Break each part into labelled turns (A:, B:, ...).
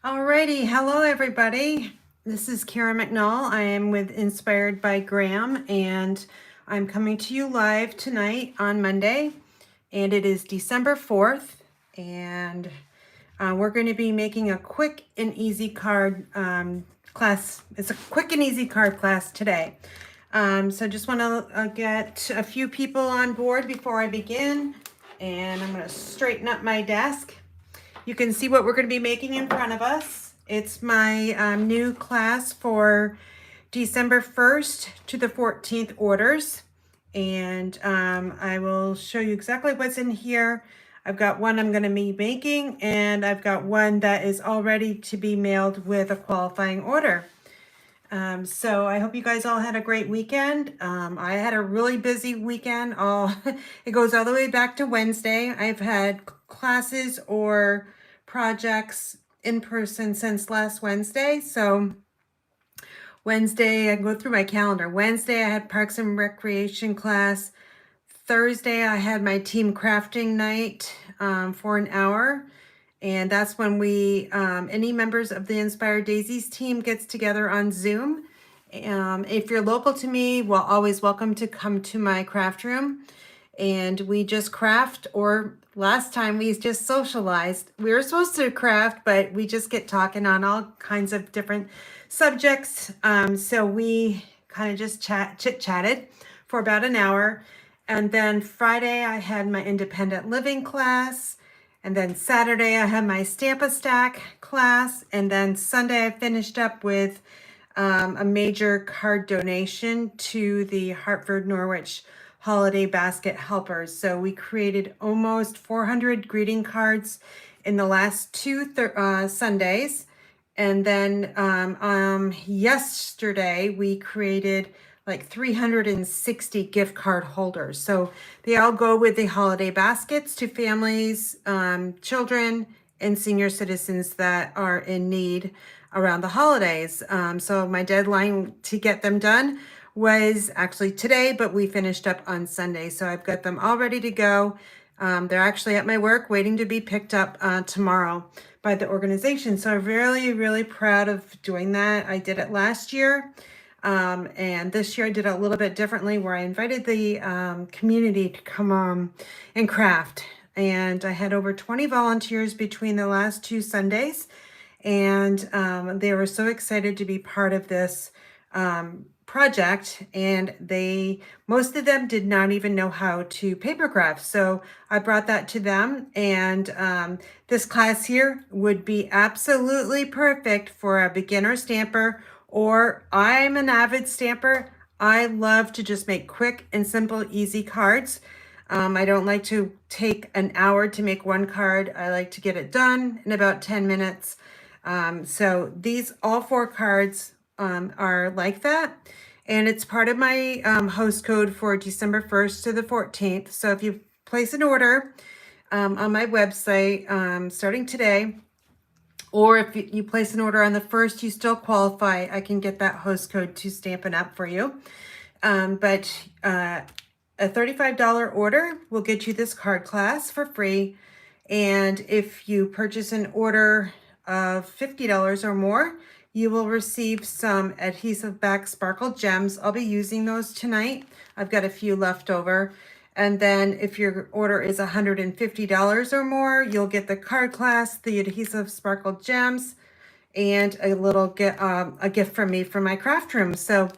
A: Alrighty, hello everybody. This is Karen McNall. I am with Inspired by Graham, and I'm coming to you live tonight on Monday, and it is December 4th, and we're going to be making a quick and easy card class. It's a quick and easy card class today. So just want to get a few people on board before I begin, and I'm going to straighten up my desk. You can see what we're going to be making in front of us. It's my new class for December 1st to the 14th orders. And I will show you exactly what's in here. I've got one I'm going to be making, and I've got one that is all ready to be mailed with a qualifying order. So I hope you guys all had a great weekend. I had a really busy weekend. It goes all the way back to Wednesday. I've had classes or projects in person since last Wednesday. So Wednesday, I can go through my calendar. Wednesday, I had Parks and Recreation class. Thursday, I had my team crafting night for an hour. And that's when any members of the Inspired Daisies team gets together on Zoom. If you're local to me, well, always welcome to come to my craft room. And we just craft, or last time we just socialized. We were supposed to craft, but we just get talking on all kinds of different subjects. So we kind of just chit-chatted for about an hour. And then Friday, I had my independent living class. And then Saturday, I had my Stamp-A-Stack class. And then Sunday, I finished up with a major card donation to the Hartford Norwich Holiday Basket Helpers. So we created almost 400 greeting cards in the last two Sundays. And then yesterday, we created like 360 gift card holders. So they all go with the holiday baskets to families, children, and senior citizens that are in need around the holidays. So my deadline to get them done was actually today, but we finished up on Sunday. So I've got them all ready to go. They're actually at my work waiting to be picked up tomorrow by the organization. So I'm really, really proud of doing that. I did it last year. And this year I did it a little bit differently, where I invited the community to come and craft. And I had over 20 volunteers between the last two Sundays. And they were so excited to be part of this project, and most of them did not even know how to paper craft. So I brought that to them, and this class here would be absolutely perfect for a beginner stamper, or I'm an avid stamper. I love to just make quick and simple, easy cards. I don't like to take an hour to make one card. I like to get it done in about 10 minutes. So all four cards are like that. And it's part of my host code for December 1st to the 14th. So if you place an order on my website starting today, or if you place an order on the 1st, you still qualify. I can get that host code to Stampin' Up for you. But a $35 order will get you this card class for free. And if you purchase an order of $50 or more, you will receive some adhesive back sparkle gems. I'll be using those tonight. I've got a few left over. And then if your order is $150 or more, you'll get the card class, the adhesive sparkle gems, and a gift from me from my craft room. So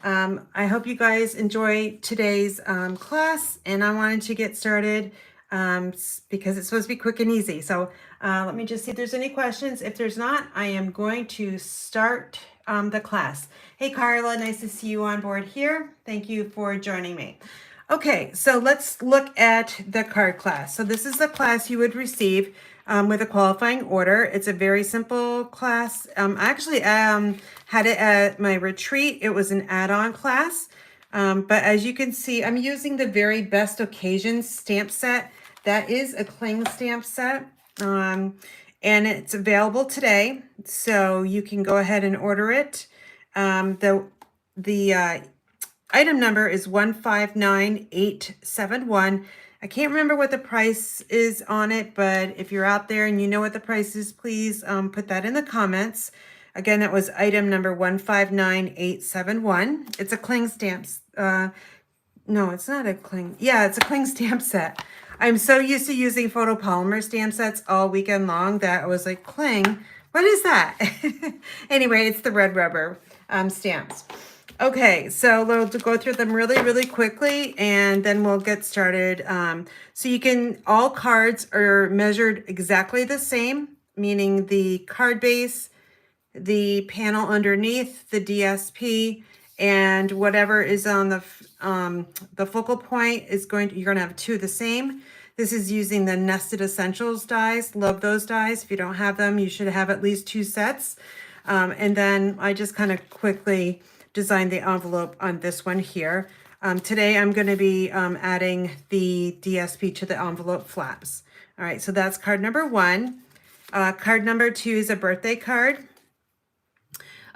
A: I hope you guys enjoy today's class, and I wanted to get started because it's supposed to be quick and easy. So let me just see if there's any questions. If there's not, I am going to start the class. Hey, Carla, nice to see you on board here. Thank you for joining me. Okay, so let's look at the card class. So this is the class you would receive with a qualifying order. It's a very simple class. I actually had it at my retreat. It was an add-on class. But as you can see, I'm using the Very Best Occasions stamp set. That is a cling stamp set. And it's available today. So you can go ahead and order it. The item number is 159871, I can't remember what the price is on it, but if you're out there and you know what the price is, please put that in the comments. Again, that was item number 159871. It's a cling stamps. No, it's not a cling. Yeah, it's a cling stamp set. I'm so used to using photopolymer stamp sets all weekend long that I was like, cling, what is that? Anyway, it's the red rubber stamps. Okay, so we'll go through them really, really quickly, and then we'll get started. So you can, all cards are measured exactly the same, meaning the card base, the panel underneath, the DSP, and whatever is on the focal point is you're going to have two the same. This is using the Nested Essentials dies. Love those dies. If you don't have them, you should have at least 2 sets. And then I just kind of quickly designed the envelope on this one here. Today I'm going to be adding the DSP to the envelope flaps. All right, so that's card number 1. Card number 2 is a birthday card.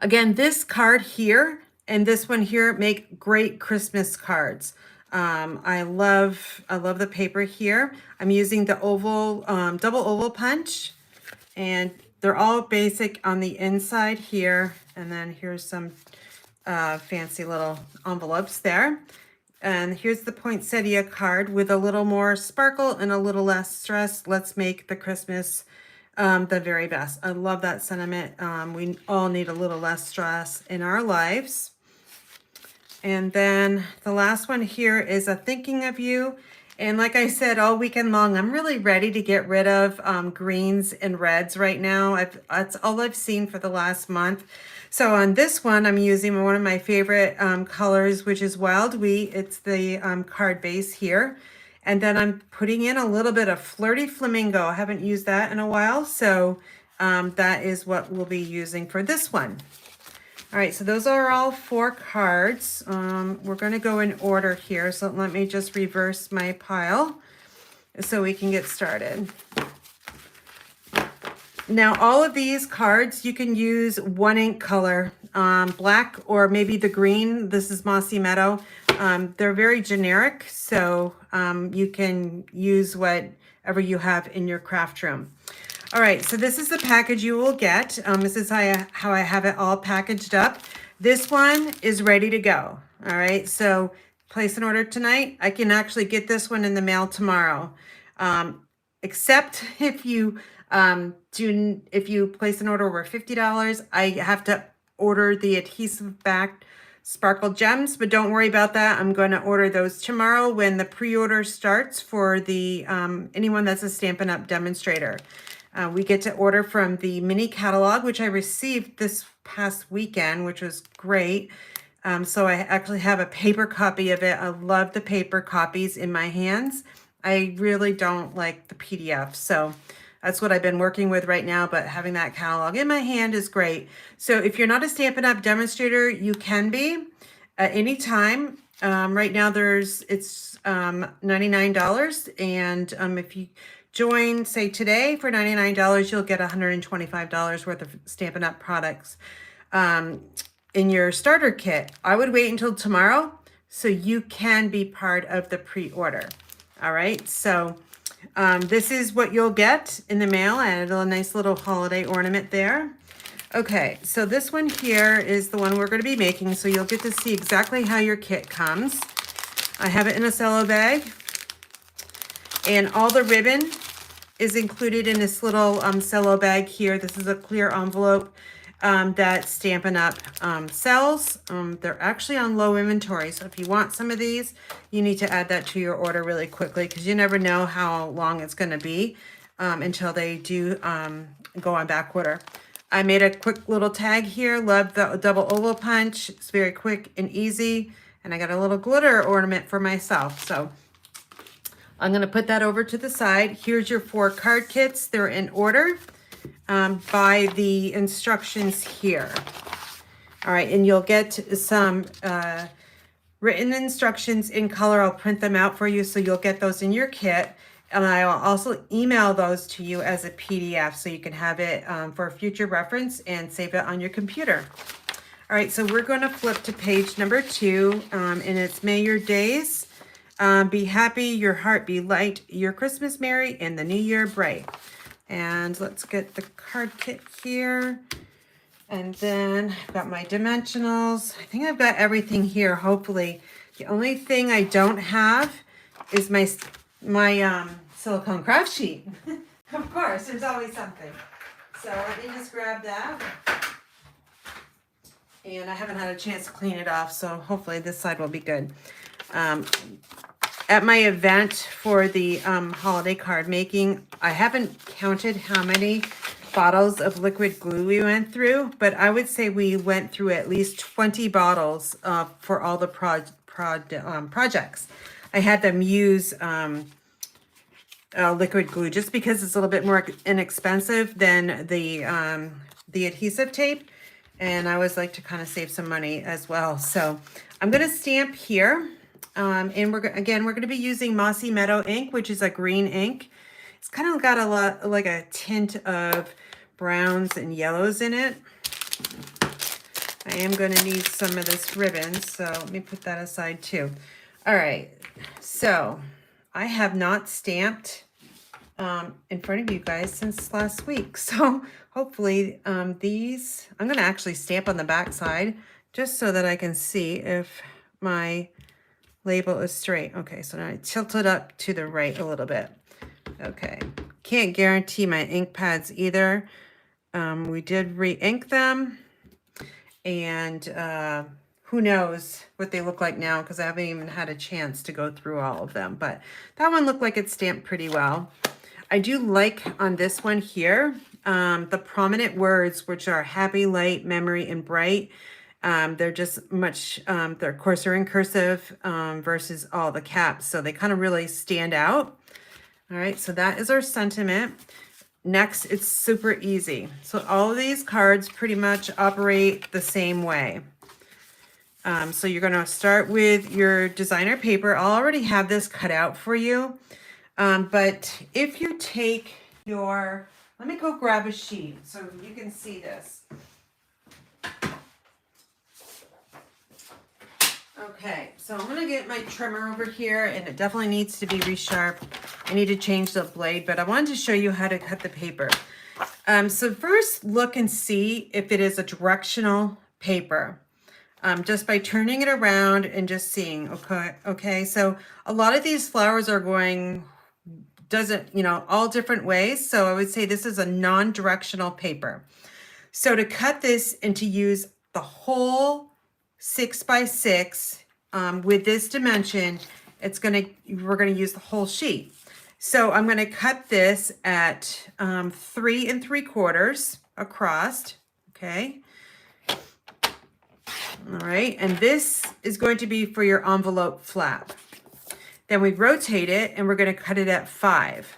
A: Again, this card here and this one here make great Christmas cards. I love the paper here. I'm using the oval, double oval punch, and they're all basic on the inside here. And then here's some fancy little envelopes there. And here's the poinsettia card with a little more sparkle and a little less stress. Let's make the Christmas the very best. I love that sentiment. We all need a little less stress in our lives. And then the last one here is a thinking of you. And like I said, all weekend long, I'm really ready to get rid of greens and reds right now. That's all I've seen for the last month. So on this one, I'm using one of my favorite colors, which is Wild Wheat. It's the card base here. And then I'm putting in a little bit of Flirty Flamingo. I haven't used that in a while, so that is what we'll be using for this one. All right, so those are all 4 cards. We're going to go in order here, so let me just reverse my pile so we can get started. Now, all of these cards, you can use 1 ink color, black or maybe the green. This is Mossy Meadow. They're very generic, so you can use whatever you have in your craft room. All right, so this is the package you will get. This is how I have it all packaged up. This one is ready to go. All right, so place an order tonight. I can actually get this one in the mail tomorrow, except if you place an order over $50, I have to order the adhesive backed sparkle gems, but don't worry about that. I'm going to order those tomorrow when the pre-order starts for the anyone that's a Stampin' Up! Demonstrator. We get to order from the mini catalog, which I received this past weekend, which was great. So I actually have a paper copy of it. I love the paper copies in my hands. I really don't like the PDF, so that's what I've been working with right now, but having that catalog in my hand is great. So if you're not a Stampin' Up! Demonstrator, you can be at any time. Right now it's $99, and if you join, say today for $99, you'll get $125 worth of Stampin' Up! Products in your starter kit. I would wait until tomorrow so you can be part of the pre-order. All right, so this is what you'll get in the mail. I added a nice little holiday ornament there. Okay, so this one here is the one we're going to be making, so you'll get to see exactly how your kit comes. I have it in a cello bag, and all the ribbon is included in this little cello bag here. This is a clear envelope that Stampin' Up! Sells. They're actually on low inventory, so if you want some of these, you need to add that to your order really quickly, because you never know how long it's going to be until they do go on back order. I made a quick little tag here. Love the double oval punch. It's very quick and easy, and I got a little glitter ornament for myself, so I'm going to put that over to the side. Here's your 4 card kits. They're in order by the instructions here. All right, and you'll get some written instructions in color. I'll print them out for you, so you'll get those in your kit. And I will also email those to you as a PDF, so you can have it for future reference and save it on your computer. All right, so we're going to flip to page number 2, and it's May Your Days. Be happy, your heart be light, your Christmas merry, and the new year bright. And let's get the card kit here. And then I've got my dimensionals. I think I've got everything here, hopefully. The only thing I don't have is my silicone craft sheet. Of course, there's always something. So let me just grab that. And I haven't had a chance to clean it off, so hopefully this side will be good. At my event for the holiday card making, I haven't counted how many bottles of liquid glue we went through, but I would say we went through at least 20 bottles for all the projects. I had them use liquid glue just because it's a little bit more inexpensive than the adhesive tape, and I always like to kind of save some money as well. So I'm going to stamp here, and we're going to be using Mossy Meadow ink, which is a green ink. It's kind of got a lot like a tint of browns and yellows in it. I am going to need some of this ribbon, so let me put that aside too. All right, so I have not stamped in front of you guys since last week. So hopefully these, I'm going to actually stamp on the back side just so that I can see if my label is straight. Okay, so now I tilt it up to the right a little bit. Okay, can't guarantee my ink pads either. We did re-ink them, and who knows what they look like now because I haven't even had a chance to go through all of them. But that one looked like it's stamped pretty well. I do like on this one here, the prominent words, which are happy, light, memory, and bright. They're just much, they're, of course, they're in cursive versus all the caps. So they kind of really stand out. All right, so that is our sentiment. Next, it's super easy. So all of these cards pretty much operate the same way. So you're going to start with your designer paper. I'll already have this cut out for you. But if you take your, let me go grab a sheet so you can see this. Okay, so I'm going to get my trimmer over here, and it definitely needs to be resharp. I need to change the blade, but I wanted to show you how to cut the paper. So first look and see if it is a directional paper. Just by turning it around and just seeing, okay, so a lot of these flowers are going, all different ways. So I would say this is a non-directional paper. So to cut this and to use the whole 6x6 with this dimension, we're gonna use the whole sheet. So I'm gonna cut this at 3 3/4 across, okay? All right, and this is going to be for your envelope flap. Then we rotate it and we're gonna cut it at 5.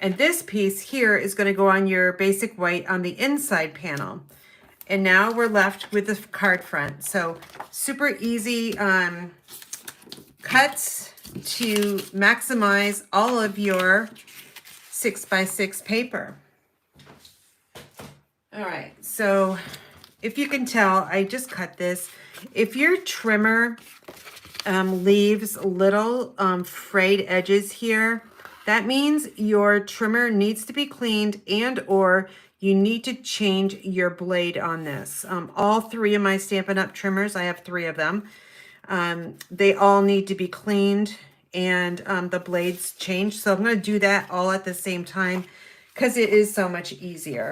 A: And this piece here is gonna go on your basic white on the inside panel. And now we're left with the card front. So super easy cuts to maximize all of your 6x6 paper. All right, so if you can tell, I just cut this. If your trimmer leaves little frayed edges here, that means your trimmer needs to be cleaned and or you need to change your blade on this. All 3 of my Stampin' Up! Trimmers, I have 3 of them. They all need to be cleaned and the blades changed. So I'm gonna do that all at the same time because it is so much easier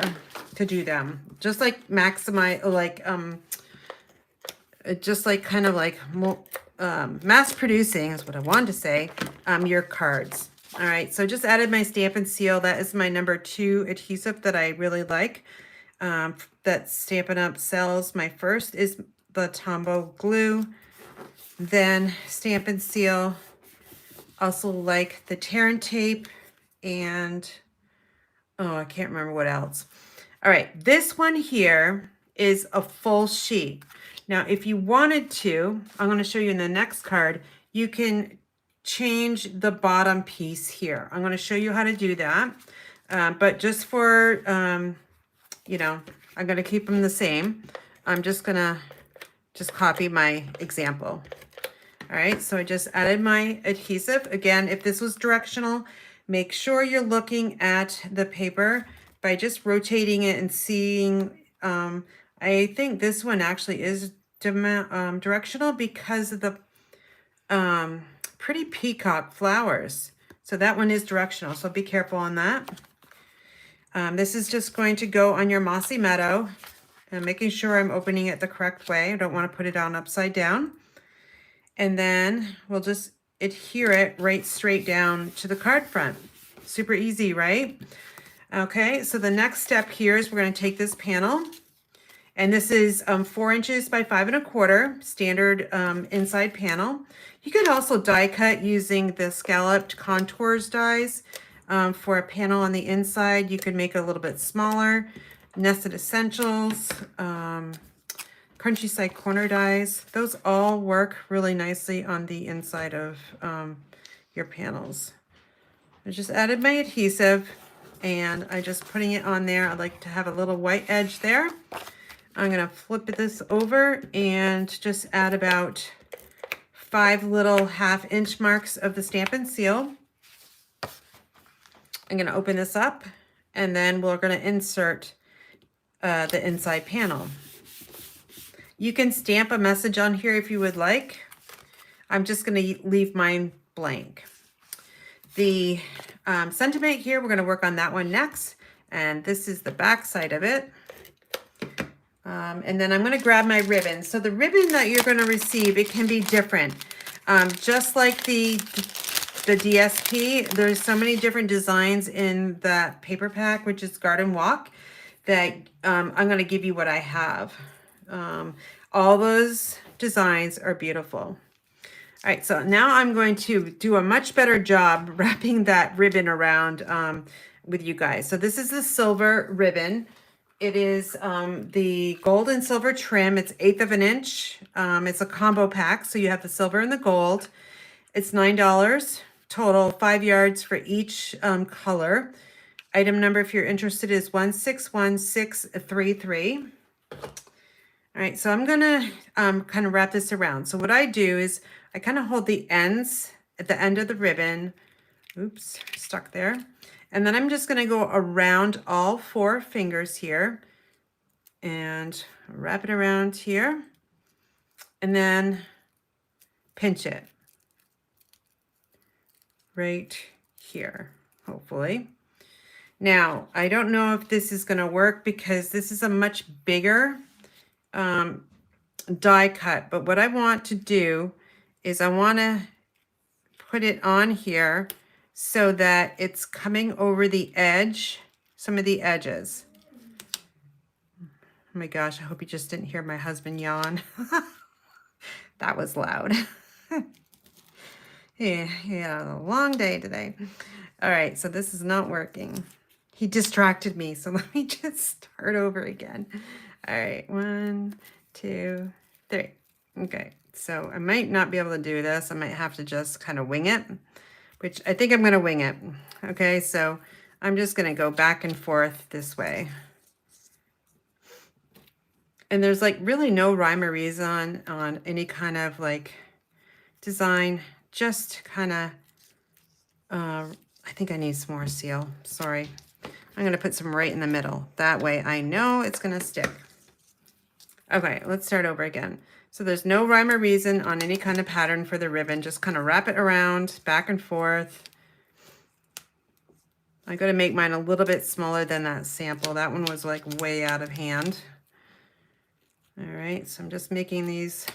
A: to do them. Just like maximize, mass producing is what I wanted to say, your cards. All right, so just added my Stampin' Seal. That is my number 2 adhesive that I really like. That Stampin' Up! Sells. My first is the Tombow glue. Then Stampin' Seal. Also like the Terran tape and, I can't remember what else. All right, this one here is a full sheet. Now, if you wanted to, I'm going to show you in the next card, you can change the bottom piece here. I'm going to show you how to do that. But just for, I'm going to keep them the same. I'm just going to copy my example. All right, so I just added my adhesive. Again, if this was directional, make sure you're looking at the paper by just rotating it and seeing. I think this one actually is directional because of the pretty peacock flowers. So that one is directional, so be careful on that. This is just going to go on your mossy meadow, and making sure I'm opening it the correct way. I don't want to put it on upside down. And then we'll just adhere it right straight down to the card front. Super easy, right? Okay, so the next step here is we're going to take this panel, and this is 4 inches by 5 1/4 standard inside panel. You could also die cut using the scalloped contours dies for a panel on the inside. You could make it a little bit smaller. Nested Essentials, Countryside Corner dies. Those all work really nicely on the inside of your panels. I just added my adhesive, and I just putting it on there. I like to have a little white edge there. I'm going to flip this over and just add about 5 little 1/2 inch marks of the Stampin' Seal. I'm going to open this up, and then we're going to insert the inside panel. You can stamp a message on here if you would like. I'm just going to leave mine blank. The sentiment here, we're going to work on that one next, and this is the back side of it. And then I'm going to grab my ribbon. So the ribbon that you're going to receive, it can be different. Just like the DSP, there's so many different designs in that paper pack, which is Garden Walk, that I'm going to give you what I have. All those designs are beautiful. All right, so now I'm going to do a much better job wrapping that ribbon around with you guys. So this is the silver ribbon. It is the gold and silver trim. It's 1/8 of an inch. It's a combo pack, so you have the silver and the gold. It's $9 total, 5 yards for each color. Item number, if you're interested, is 161633. All right, so I'm gonna kind of wrap this around. So what I do is I kind of hold the ends at the end of the ribbon. Oops, stuck there. And then I'm just gonna go around all 4 fingers here and wrap it around here, and then pinch it right here, hopefully. Now, I don't know if this is gonna work because this is a much bigger die cut, but what I want to do is I want to put it on here so that it's coming over the edge, some of the edges. Oh my gosh, I hope you just didn't hear my husband yawn. That was loud. Yeah, a long day today. All right, so this is not working. He distracted me, so let me just start over again. All right, 1, 2, 3. Okay, so I might not be able to do this. I might have to just kind of wing it, which I think I'm going to wing it. Okay, so I'm just going to go back and forth this way. And there's like really no rhyme or reason on any kind of like design. Just kind of, I think I need some more seal. Sorry. I'm going to put some right in the middle. That way I know it's going to stick. Okay, let's start over again. So there's no rhyme or reason on any kind of pattern for the ribbon. Just kind of wrap it around, back and forth. I got to make mine a little bit smaller than that sample. That one was like way out of hand. All right, so I'm just making these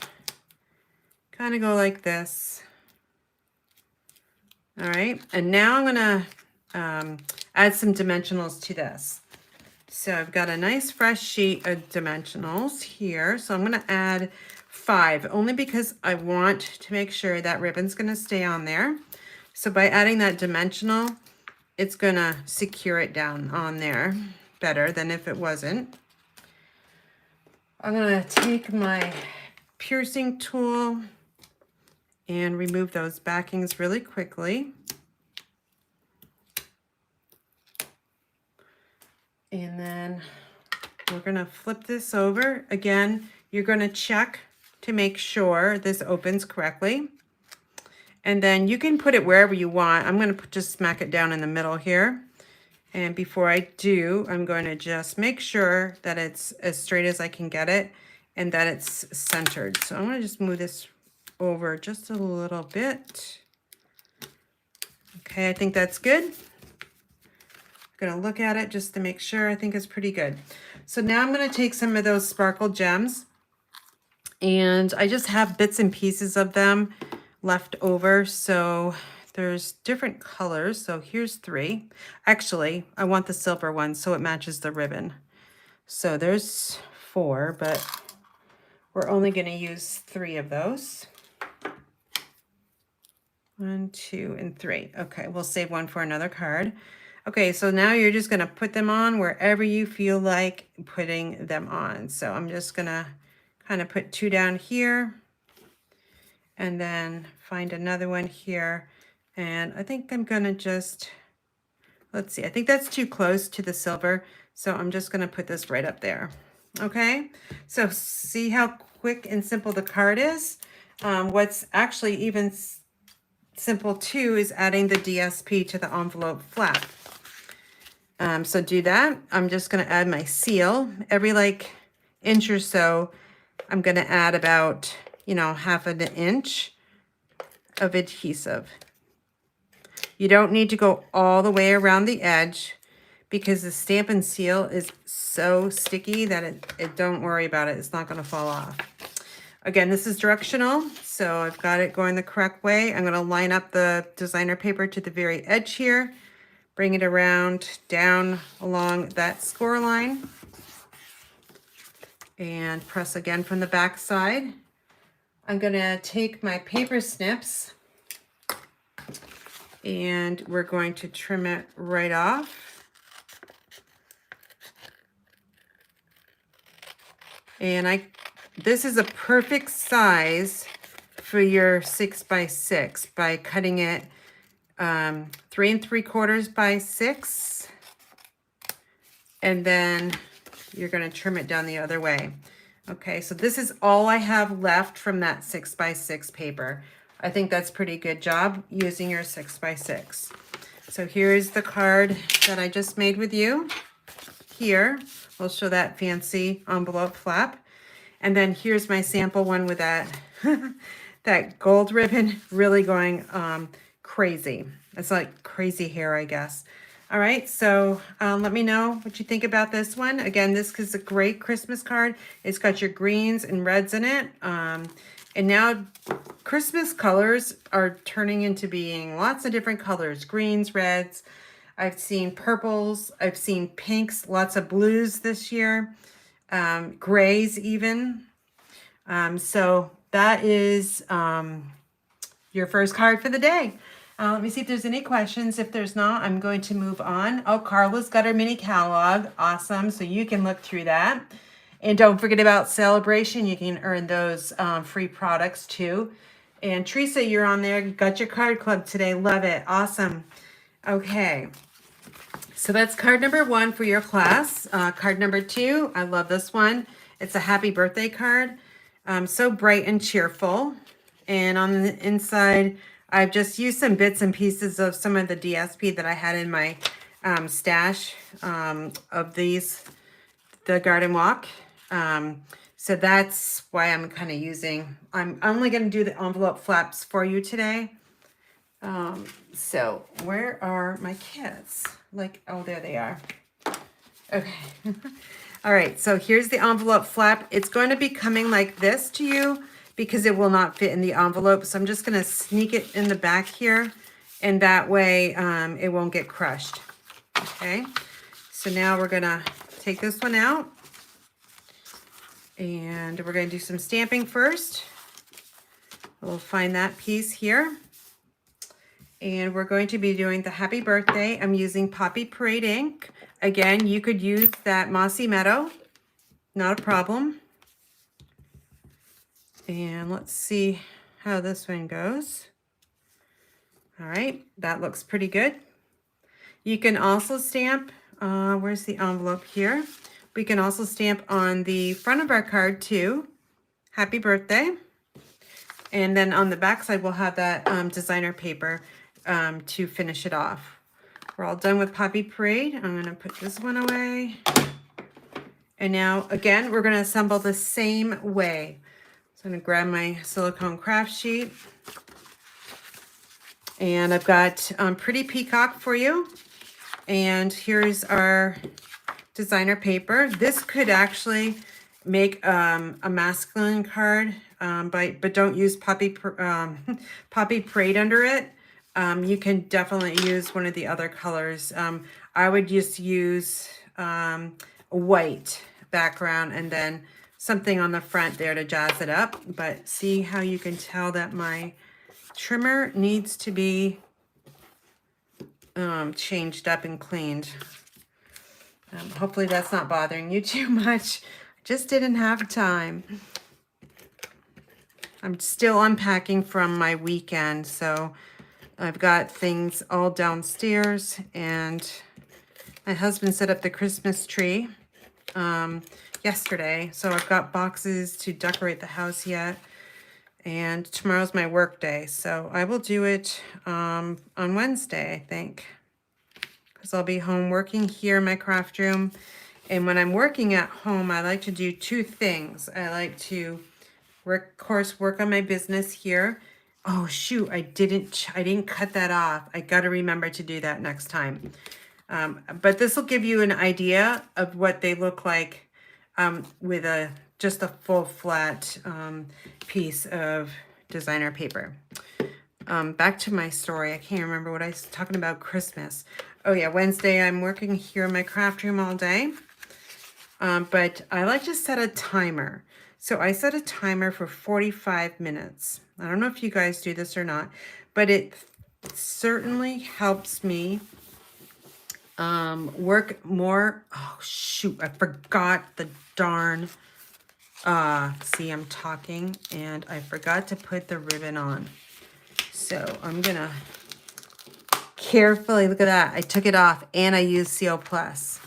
A: kind of go like this. All right, and now I'm gonna add some dimensionals to this. So I've got a nice fresh sheet of dimensionals here. So I'm gonna add 5, only because I want to make sure that ribbon's gonna stay on there. So by adding that dimensional, it's gonna secure it down on there better than if it wasn't. I'm gonna take my piercing tool and remove those backings really quickly. And then we're gonna flip this over. Again, you're gonna check to make sure this opens correctly. And then you can put it wherever you want. I'm going to just smack it down in the middle here. And before I do, I'm going to just make sure that it's as straight as I can get it and that it's centered. So I'm going to just move this over just a little bit. Okay, I think that's good. I'm going to look at it just to make sure. I think it's pretty good. So now I'm going to take some of those sparkle gems, and I just have bits and pieces of them left over. So there's different colors. So here's 3. Actually, I want the silver one so it matches the ribbon. So there's 4, but we're only going to use 3 of those. 1, 2, and 3. Okay, we'll save one for another card. Okay, so now you're just going to put them on wherever you feel like putting them on. So I'm just going to kind of put 2 down here and then find another one here. And I think I'm going to just, let's see, I think that's too close to the silver. So I'm just going to put this right up there. Okay, so see how quick and simple the card is? What's actually even simple too is adding the DSP to the envelope flap. So do that. I'm just going to add my seal. Every like inch or so, I'm going to add about, you know, half an inch of adhesive. You don't need to go all the way around the edge because the Stampin' seal is so sticky that it don't worry about it. It's not going to fall off. Again, this is directional, so I've got it going the correct way. I'm going to line up the designer paper to the very edge here, bring it around down along that score line, and press again from the back side. I'm going to take my paper snips and we're going to trim it right off. And this is a perfect size for your 6x6 by cutting it 3 3/4 by 6, and then you're going to trim it down the other way. Okay, so this is all I have left from that 6x6 paper. I think that's pretty good job using your 6x6. So here's the card that I just made with you. Here, we'll show that fancy envelope flap. And then here's my sample one with that, that gold ribbon really going crazy. It's like crazy hair, I guess. All right, so let me know what you think about this one. Again, this is a great Christmas card. It's got your greens and reds in it. And now Christmas colors are turning into being lots of different colors. Greens, reds. I've seen purples. I've seen pinks, lots of blues this year. Grays even. So that is your first card for the day. Let me see if there's any questions. If there's not, I'm going to move on. Oh, Carla's got her mini catalog. Awesome. So you can look through that. And don't forget about Celebration. You can earn those free products too. And Teresa, you're on there. You got your card club today. Love it. Awesome. Okay. So that's card number 1 for your class. Card number 2, I love this one. It's a happy birthday card. So bright and cheerful. And on the inside, I've just used some bits and pieces of some of the DSP that I had in my stash of these, the Garden Walk. So that's why I'm kind of using, I'm only going to do the envelope flaps for you today. So where are my kits? Like, oh, there they are. Okay. All right. So here's the envelope flap. It's going to be coming like this to you because it will not fit in the envelope. So I'm just going to sneak it in the back here, and that way it won't get crushed. Okay. So now we're going to take this one out, and we're going to do some stamping first. We'll find that piece here. And we're going to be doing the happy birthday. I'm using Poppy Parade ink. Again, you could use that Mossy Meadow. Not a problem. And let's see how this one goes. All right, that looks pretty good. You can also stamp, where's the envelope here? We can also stamp on the front of our card too. Happy birthday. And then on the back side, we'll have that designer paper to finish it off. We're all done with Poppy Parade. I'm gonna put this one away. And now, again, we're gonna assemble the same way. So I'm gonna grab my silicone craft sheet. And I've got Pretty Peacock for you. And here's our designer paper. This could actually make a masculine card, but don't use Poppy Parade under it. You can definitely use one of the other colors. I would just use a white background and then something on the front there to jazz it up. But see how you can tell that my trimmer needs to be changed up and cleaned. Hopefully that's not bothering you too much. I just didn't have time. I'm still unpacking from my weekend, so I've got things all downstairs, and my husband set up the Christmas tree yesterday, so I've got boxes to decorate the house yet, and tomorrow's my work day, so I will do it on Wednesday, I think, because I'll be home working here in my craft room. And when I'm working at home, I like to do two things. I like to work on my business here. Oh shoot, I didn't cut that off. I got to remember to do that next time. But this will give you an idea of what they look like with just a full flat piece of designer paper. Back to my story. I can't remember what I was talking about. Christmas. Oh yeah, Wednesday I'm working here in my craft room all day. But I like to set a timer. So I set a timer for 45 minutes. I don't know if you guys do this or not, but it certainly helps me work more. Oh shoot, I forgot the darn, see, I'm talking and I forgot to put the ribbon on. So I'm gonna carefully, look at that, I took it off and I used Seal Plus.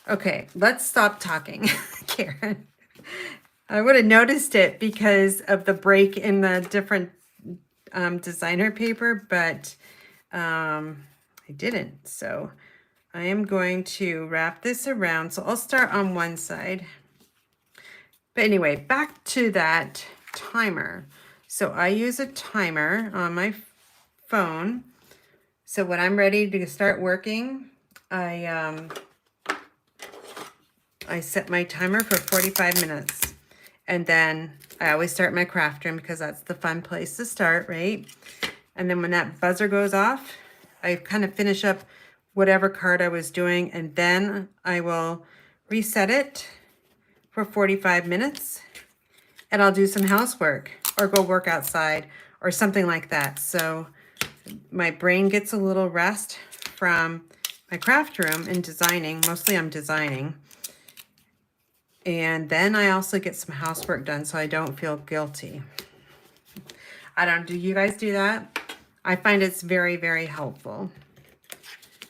A: Okay, let's stop talking, Karen. I would have noticed it because of the break in the different designer paper, but I didn't. So I am going to wrap this around. So I'll start on one side. But anyway, back to that timer. So I use a timer on my phone. So when I'm ready to start working, I set my timer for 45 minutes. And then I always start my craft room because that's the fun place to start, right? And then when that buzzer goes off, I kind of finish up whatever card I was doing, and then I will reset it for 45 minutes, and I'll do some housework or go work outside or something like that. So my brain gets a little rest from my craft room and designing. Mostly I'm designing. And then I also get some housework done so I don't feel guilty. Do you guys do that? I find it's very, very helpful.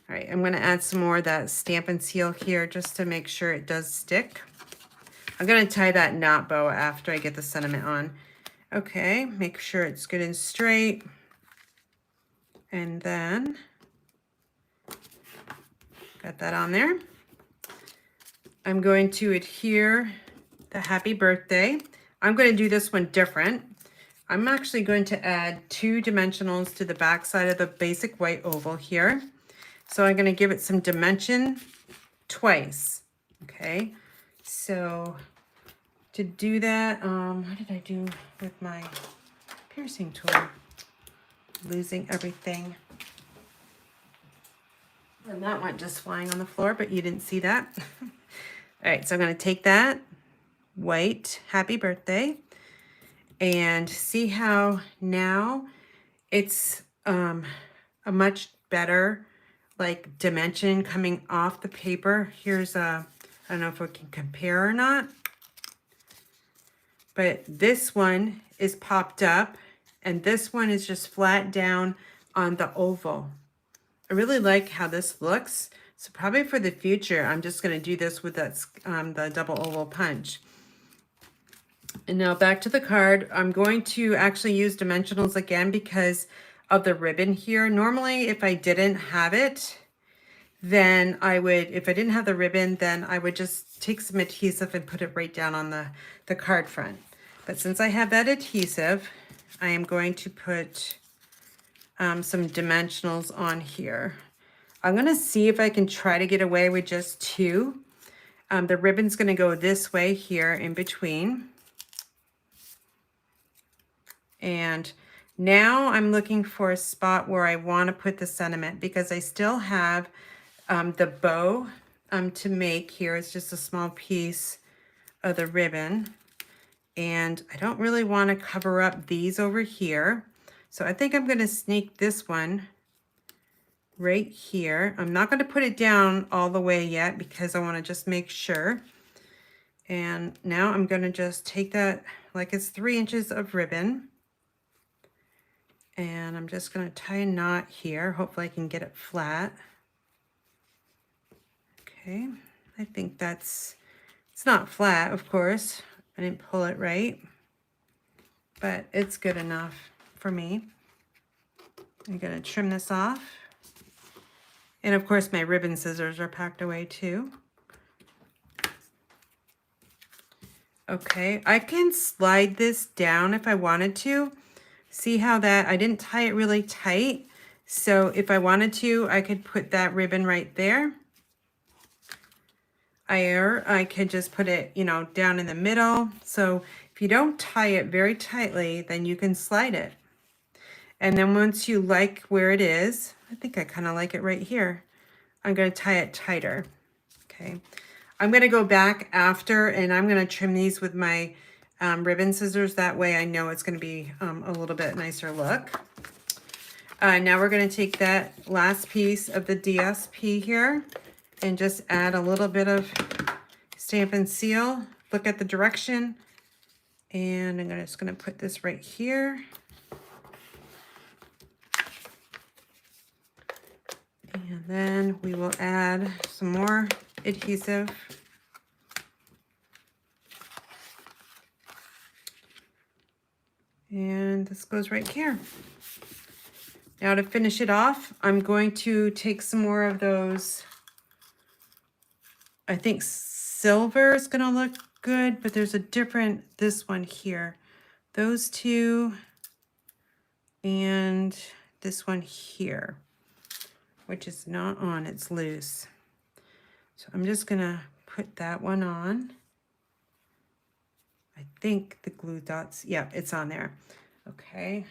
A: All right, I'm gonna add some more of that Stampin' Seal here just to make sure it does stick. I'm gonna tie that knot bow after I get the sentiment on. Okay, make sure it's good and straight. And then, got that on there. I'm going to adhere the happy birthday. I'm going to do this one different. I'm actually going to add 2 dimensionals to the back side of the basic white oval here. So I'm going to give it some dimension twice. Okay, so to do that, what did I do with my piercing tool? Losing everything. And that went just flying on the floor, but you didn't see that. All right, so I'm going to take that white happy birthday and see how now it's a much better like dimension coming off the paper. Here's I don't know if we can compare or not, but this one is popped up and this one is just flat down on the oval. I really like how this looks. So probably for the future, I'm just going to do this with that the double oval punch. And now back to the card. I'm going to actually use dimensionals again because of the ribbon here. Normally, if I didn't have it, then I would, if I didn't have the ribbon, then I would just take some adhesive and put it right down on the card front. But since I have that adhesive, I am going to put some dimensionals on here. I'm gonna see if I can try to get away with just two. The ribbon's gonna go this way here in between. And now I'm looking for a spot where I want to put the sentiment because I still have the bow to make here. It's just a small piece of the ribbon. And I don't really want to cover up these over here. So I think I'm going to sneak this one right here. I'm not going to put it down all the way yet because I want to just make sure. And now I'm going to just take that like it's 3 inches of ribbon. And I'm just going to tie a knot here. Hopefully I can get it flat. Okay, I think it's not flat, of course. I didn't pull it right, but it's good enough for me. I'm going to trim this off. And of course my ribbon scissors are packed away too. Okay, I can slide this down if I wanted to. See how that, I didn't tie it really tight. So if I wanted to, I could put that ribbon right there. Or I could just put it, you know, down in the middle. So if you don't tie it very tightly, then you can slide it. And then once you like where it is, I think I kind of like it right here. I'm going to tie it tighter. Okay. I'm going to go back after and I'm going to trim these with my ribbon scissors. That way I know it's going to be a little bit nicer look. Now we're going to take that last piece of the DSP here and just add a little bit of Stampin' Seal. Look at the direction. And I'm just going to put this right here. And then we will add some more adhesive. And this goes right here. Now to finish it off, I'm going to take some more of those. I think silver is going to look good, but there's a different, this one here. Those two and this one here, which is not on, it's loose. So I'm just going to put that one on. I think the glue dots, yeah, it's on there. Okay,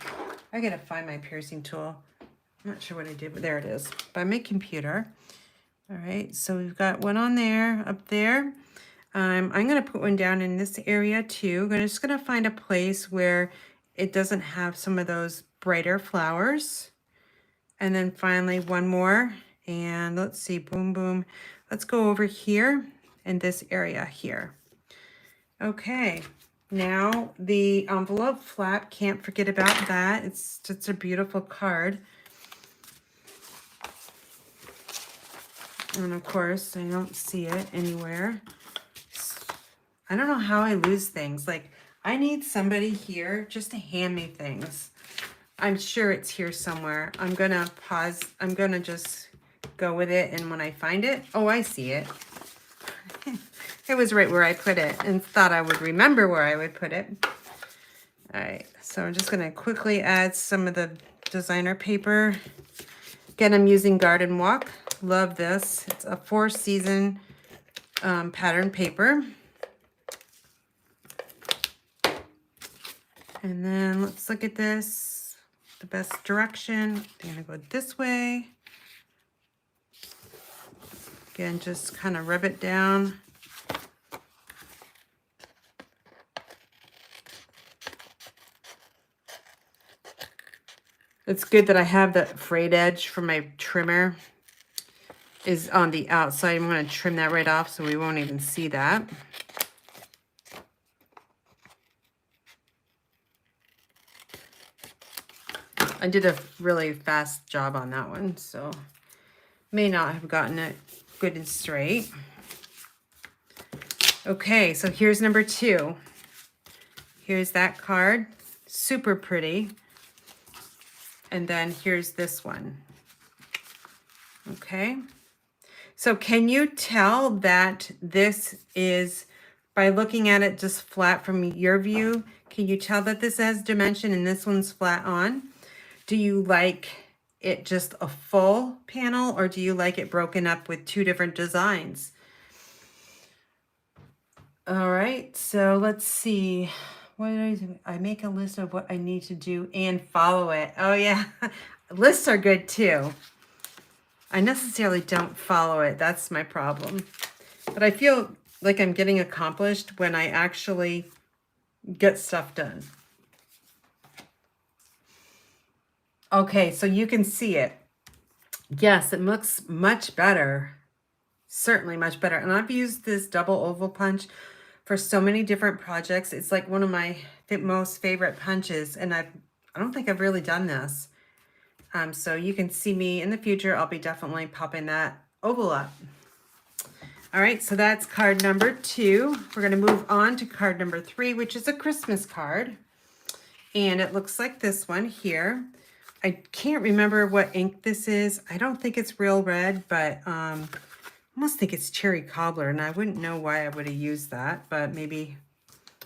A: I gotta find my piercing tool. I'm not sure what I did, but there it is, by my computer. All right, so we've got one on there, up there. I'm gonna put one down in this area too. I'm just gonna find a place where it doesn't have some of those brighter flowers. And then finally one more, and let's see, boom, boom. Let's go over here in this area here. Okay, now the envelope flap, can't forget about that. It's just a beautiful card. And of course, I don't see it anywhere. I don't know how I lose things. Like, I need somebody here just to hand me things. I'm sure it's here somewhere. I'm gonna pause. I'm gonna just go with it, and when I find it, oh, I see it. It was right where I put it and thought I would remember where I would put it. All right, so I'm just gonna quickly add some of the designer paper. Again, I'm using Garden Walk. Love this. It's a 4-season pattern paper. And then let's look at this, the best direction. I'm gonna go this way. Again, just kind of rub it down. It's good that I have that frayed edge from my trimmer is on the outside. I'm going to trim that right off so we won't even see that. I did a really fast job on that one, so may not have gotten it good and straight. Okay, so here's number 2. Here's that card, super pretty. And then here's this one. Okay. So can you tell that this is, by looking at it just flat from your view, can you tell that this has dimension and this one's flat on? Do you like it just a full panel, or do you like it broken up with two different designs? All right, so let's see. What did I do? I make a list of what I need to do and follow it. Oh yeah, lists are good too. I necessarily don't follow it. That's my problem. But I feel like I'm getting accomplished when I actually get stuff done. Okay, so you can see it. Yes, it looks much better. Certainly much better. And I've used this double oval punch for so many different projects. It's like one of my most favorite punches. And I don't think I've really done this. So you can see me in the future. I'll be definitely popping that oval up. All right, so that's card number 2. We're going to move on to card number 3, which is a Christmas card. And it looks like this one here. I can't remember what ink this is. I don't think it's Real Red, but I almost think it's Cherry Cobbler, and I wouldn't know why I would have used that, but maybe,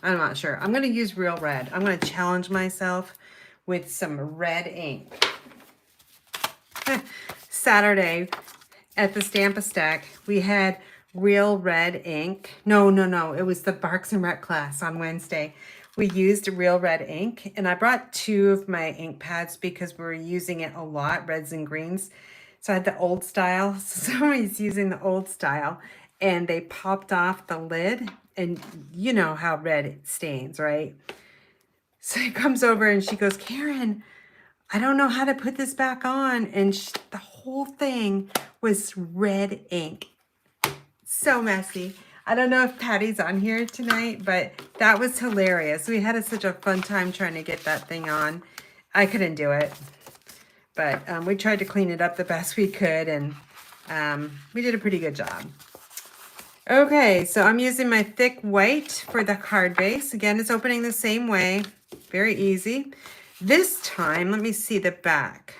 A: I'm not sure. I'm going to use Real Red. I'm going to challenge myself with some red ink. Saturday at the Stamp-A-Stack, we had Real Red ink. No, it was the Barks and Rec class on Wednesday. We used Real Red ink, and I brought 2 of my ink pads because we were using it a lot, reds and greens. So I had the old style. So somebody's using the old style, and they popped off the lid, and you know how red it stains, right? So he comes over and she goes, Karen, I don't know how to put this back on. And the whole thing was red ink. So messy. I don't know if Patty's on here tonight, but that was hilarious. We had such a fun time trying to get that thing on. I couldn't do it, but we tried to clean it up the best we could, and we did a pretty good job. Okay, so I'm using my thick white for the card base. Again, it's opening the same way. Very easy. This time, let me see the back.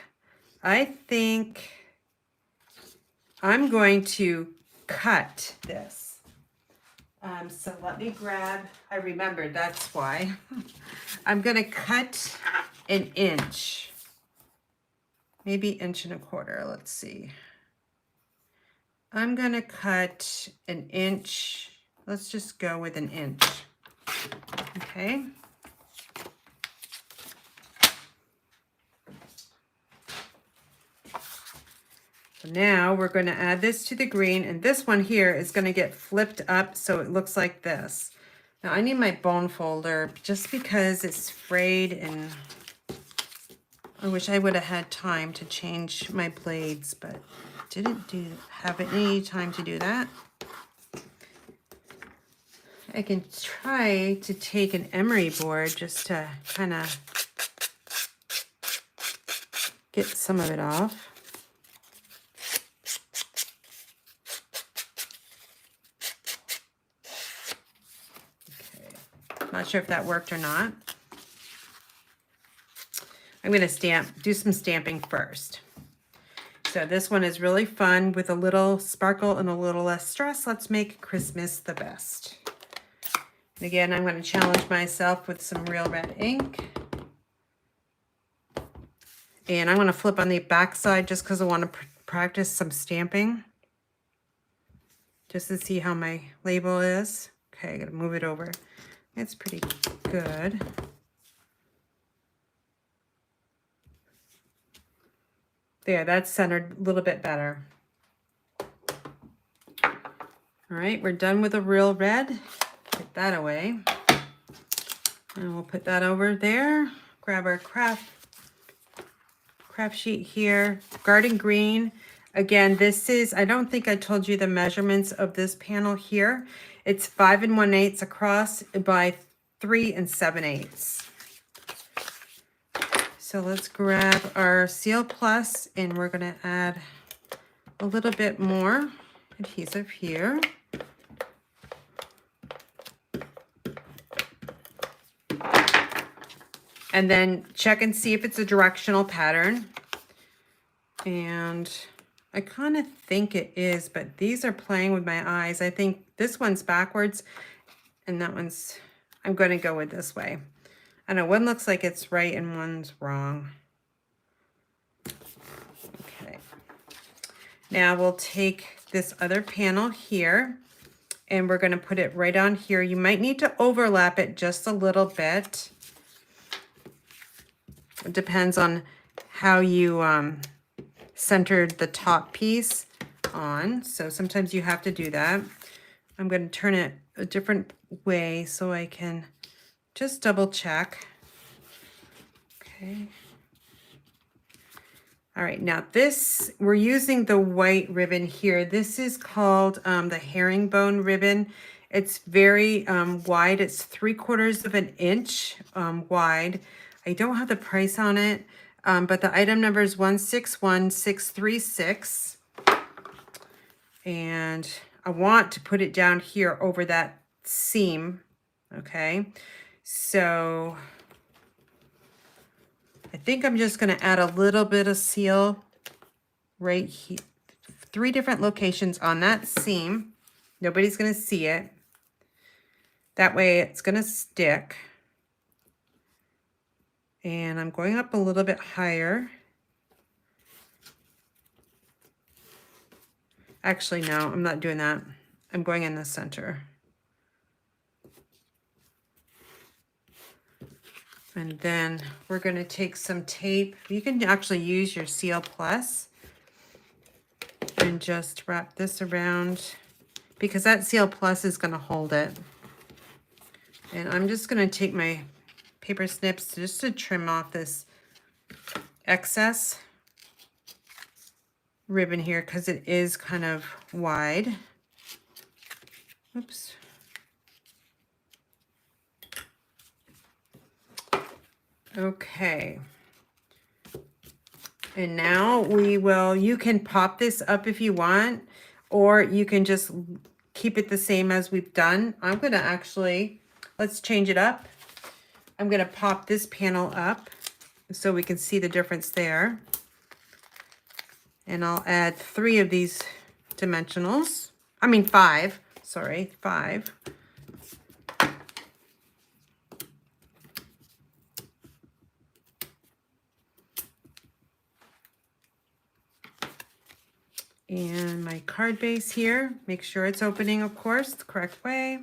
A: I think I'm going to cut this. So let me grab, I remembered, that's why. I'm going to cut 1 inch, maybe 1.25 inches. Let's see. I'm going to cut 1 inch. Let's just go with 1 inch. Okay. So now we're going to add this to the green, and this one here is going to get flipped up so it looks like this. Now I need my bone folder just because it's frayed, and I wish I would have had time to change my blades, but didn't have any time to do that. I can try to take an emery board just to kind of get some of it off. Not sure if that worked or not. I'm going to do some stamping first. So this one is really fun with a little sparkle and a little less stress. Let's make Christmas the best. And again, I'm going to challenge myself with some Real Red ink. And I'm going to flip on the back side just because I want to practice some stamping. Just to see how my label is. Okay, I got to move it over. It's pretty good. There, that's centered a little bit better. All right, we're done with the Real Red. Put that away. And we'll put that over there. Grab our craft sheet here. Garden Green. Again, this is, I don't think I told you the measurements of this panel here. It's 5 1/8 across by 3 7/8. So let's grab our Seal Plus, and we're going to add a little bit more adhesive here. And then check and see if it's a directional pattern. And I kind of think it is, but these are playing with my eyes. I think this one's backwards and that one's, I'm going to go with this way. I know one looks like it's right and one's wrong. Okay. Now we'll take this other panel here and we're going to put it right on here. You might need to overlap it just a little bit. It depends on how you centered the top piece on. So sometimes you have to do that. I'm going to turn it a different way so I can just double check. Okay. All right, now this, we're using the white ribbon here. This is called the herringbone ribbon. It's very wide. It's 3/4 of an inch wide. I don't have the price on it, but the item number is 161636. And I want to put it down here over that seam, okay? So I think I'm just going to add a little bit of seal right here. 3 different locations on that seam. Nobody's going to see it. That way it's going to stick. And I'm going up a little bit higher. Actually, no, I'm not doing that. I'm going in the center. And then we're going to take some tape. You can actually use your Seal Plus and just wrap this around because that Seal Plus is going to hold it. And I'm just going to take my paper snips just to trim off this excess ribbon here because it is kind of wide. Oops. Okay. And now we will, you can pop this up if you want, or you can just keep it the same as we've done. I'm going to actually, let's change it up. I'm going to pop this panel up so we can see the difference there. And I'll add 3 of these dimensionals. I mean 5, sorry, 5. And my card base here, make sure it's opening, of course, the correct way.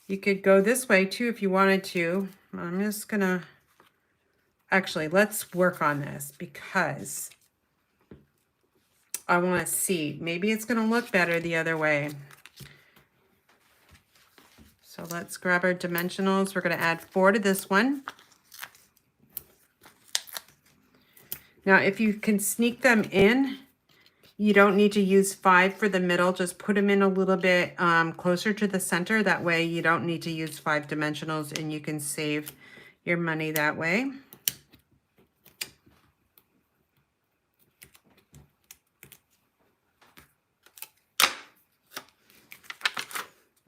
A: You could go this way too if you wanted to. I'm just gonna, actually, let's work on this because I want to see. Maybe it's going to look better the other way. So let's grab our dimensionals. We're going to add 4 to this one. Now, if you can sneak them in, you don't need to use 5 for the middle. Just put them in a little bit closer to the center. That way you don't need to use 5 dimensionals and you can save your money that way.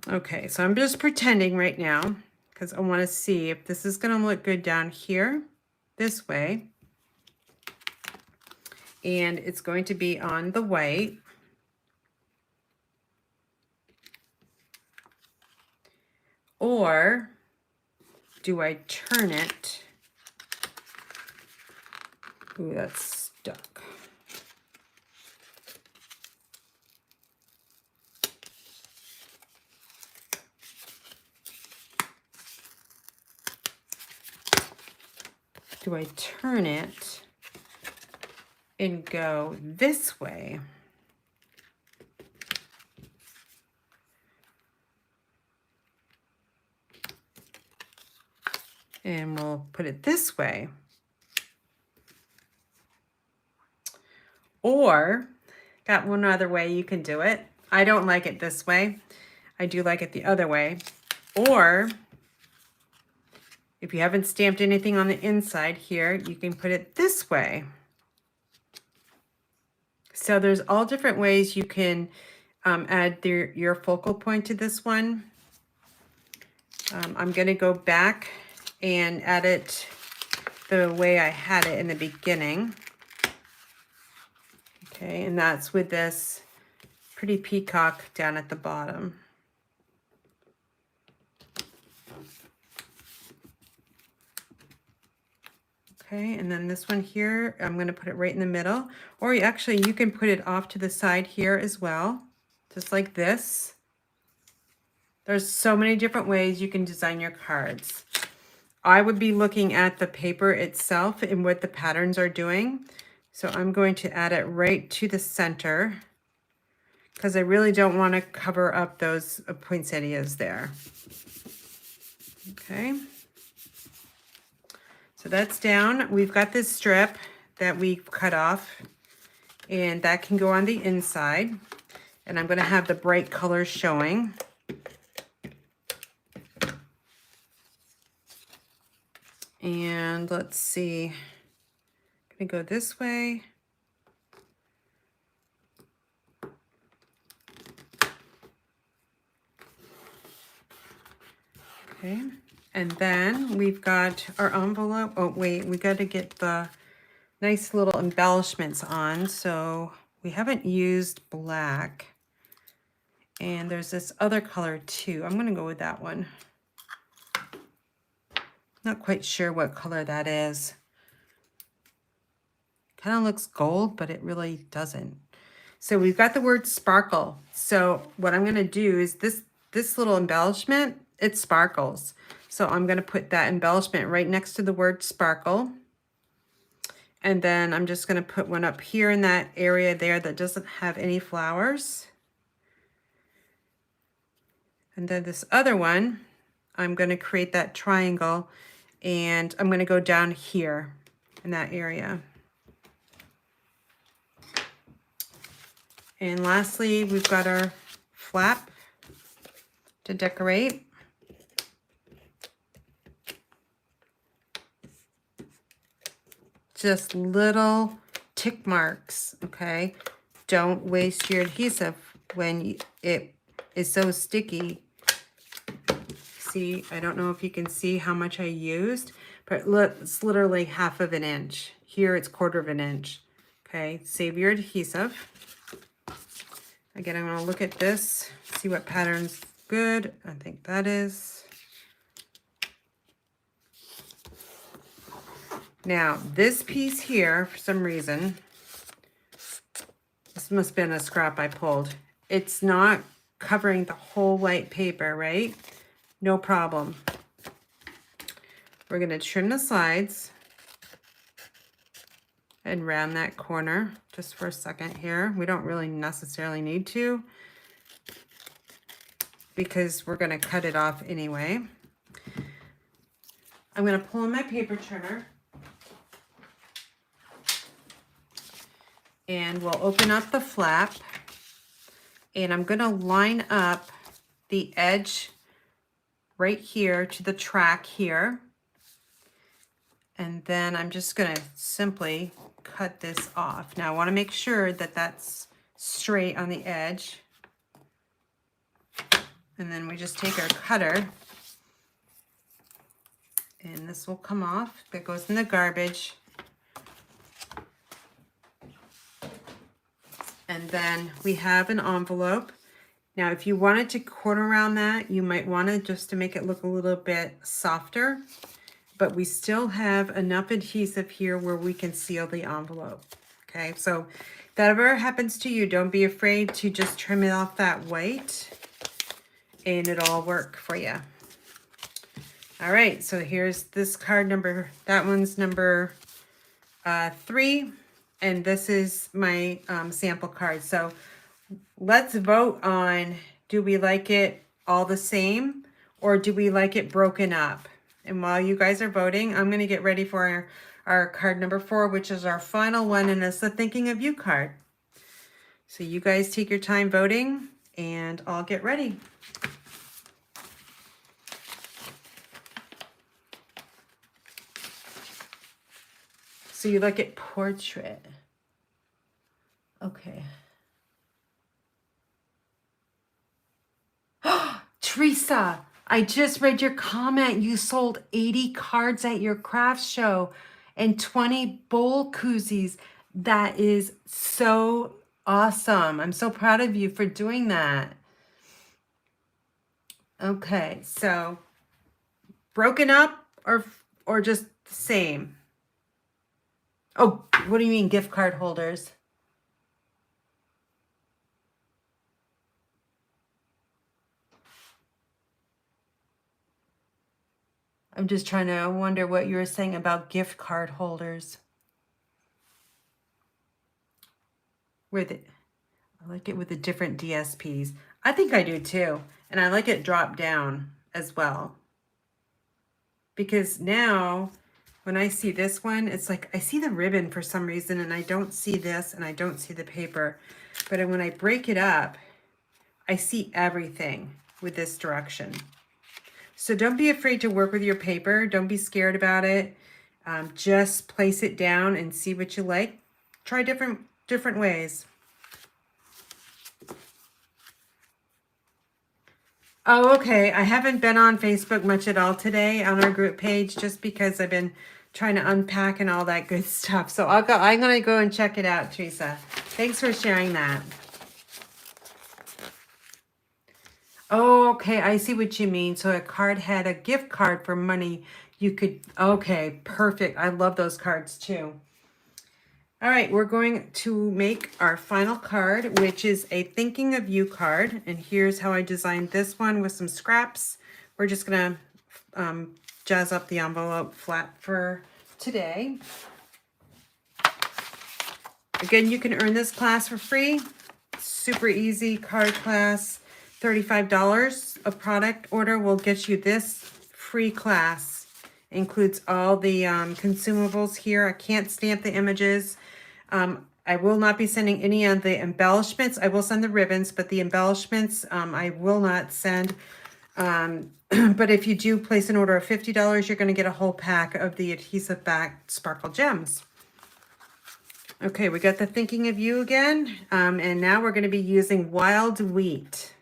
A: Okay, so I'm just pretending right now because I want to see if this is going to look good down here this way. And it's going to be on the white. Or do I turn it? Ooh, that's stuck. Do I turn it and go this way? And we'll put it this way. Or, got one other way you can do it. I don't like it this way. I do like it the other way. Or, if you haven't stamped anything on the inside here, you can put it this way. So there's all different ways you can add your focal point to this one. I'm going to go back and add it the way I had it in the beginning. Okay, and that's with this pretty peacock down at the bottom. Okay, and then this one here, I'm going to put it right in the middle. Or actually, you can put it off to the side here as well, just like this. There's so many different ways you can design your cards. I would be looking at the paper itself and what the patterns are doing. So I'm going to add it right to the center because I really don't want to cover up those poinsettias there. Okay. So that's down. We've got this strip that we cut off, and that can go on the inside. And I'm going to have the bright colors showing. And let's see, I'm going to go this way. Okay, and then we've got our envelope. Oh, wait, we got to get the nice little embellishments on. So we haven't used black. And there's this other color too. I'm going to go with that one. Not quite sure what color that is. Kind of looks gold, but it really doesn't. So we've got the word sparkle. So what I'm going to do is this little embellishment, it sparkles. So I'm going to put that embellishment right next to the word sparkle. And then I'm just going to put one up here in that area there that doesn't have any flowers. And then this other one, I'm going to create that triangle, and I'm going to go down here in that area. And lastly, we've got our flap to decorate. Just little tick marks, okay? Don't waste your adhesive when it is so sticky. See, I don't know if you can see how much I used, but it's literally half of an inch. Here it's 1/4 of an inch. Okay, save your adhesive. Again, I'm gonna look at this, see what pattern's good. I think that is. Now, this piece here, for some reason, this must have been a scrap I pulled. It's not covering the whole white paper, right? No problem. We're going to trim the sides and round that corner just for a second here. We don't really necessarily need to because we're going to cut it off anyway. I'm going to pull in my paper trimmer and we'll open up the flap, and I'm going to line up the edge right here to the track here. And then I'm just going to simply cut this off. Now I want to make sure that that's straight on the edge. And then we just take our cutter, and this will come off. That goes in the garbage. And then we have an envelope. Now, if you wanted to corner around that, you might want to just to make it look a little bit softer, but we still have enough adhesive here where we can seal the envelope. Okay, so if that ever happens to you, don't be afraid to just trim it off that white and it'll all work for you. All right, so here's this card number, that one's number 3, and this is my sample card. So let's vote on, do we like it all the same or do we like it broken up? And while you guys are voting, I'm going to get ready for our card number 4, which is our final one, and it's the Thinking of You card. So you guys take your time voting, and I'll get ready. So you look at portrait. Okay. Teresa, I just read your comment. You sold 80 cards at your craft show. and 20 bowl koozies. That is so awesome. I'm so proud of you for doing that. Okay, so broken up or just the same? Oh, what do you mean gift card holders? I'm just trying to wonder what you were saying about gift card holders. With it, I like it with the different DSPs. I think I do too. And I like it drop down as well. Because now when I see this one, it's like I see the ribbon for some reason and I don't see this and I don't see the paper. But when I break it up, I see everything with this direction. So don't be afraid to work with your paper. Don't be scared about it. Just place it down and see what you like. Try different ways. Oh, okay. I haven't been on Facebook much at all today on our group page just because I've been trying to unpack and all that good stuff. So I'm going to go and check it out, Teresa. Thanks for sharing that. Oh, okay. I see what you mean. So a card had a gift card for money. You could, okay, perfect. I love those cards too. All right, we're going to make our final card, which is a Thinking of You card. And here's how I designed this one with some scraps. We're just gonna jazz up the envelope flat for today. Again, you can earn this class for free. Super easy card class. $35 a product order will get you this free class. Includes all the consumables here. I can't stamp the images. I will not be sending any of the embellishments. I will send the ribbons, but the embellishments I will not send. But if you do place an order of $50, you're going to get a whole pack of the adhesive back sparkle gems. Okay, we got the Thinking of You again. And now we're going to be using Wild Wheat.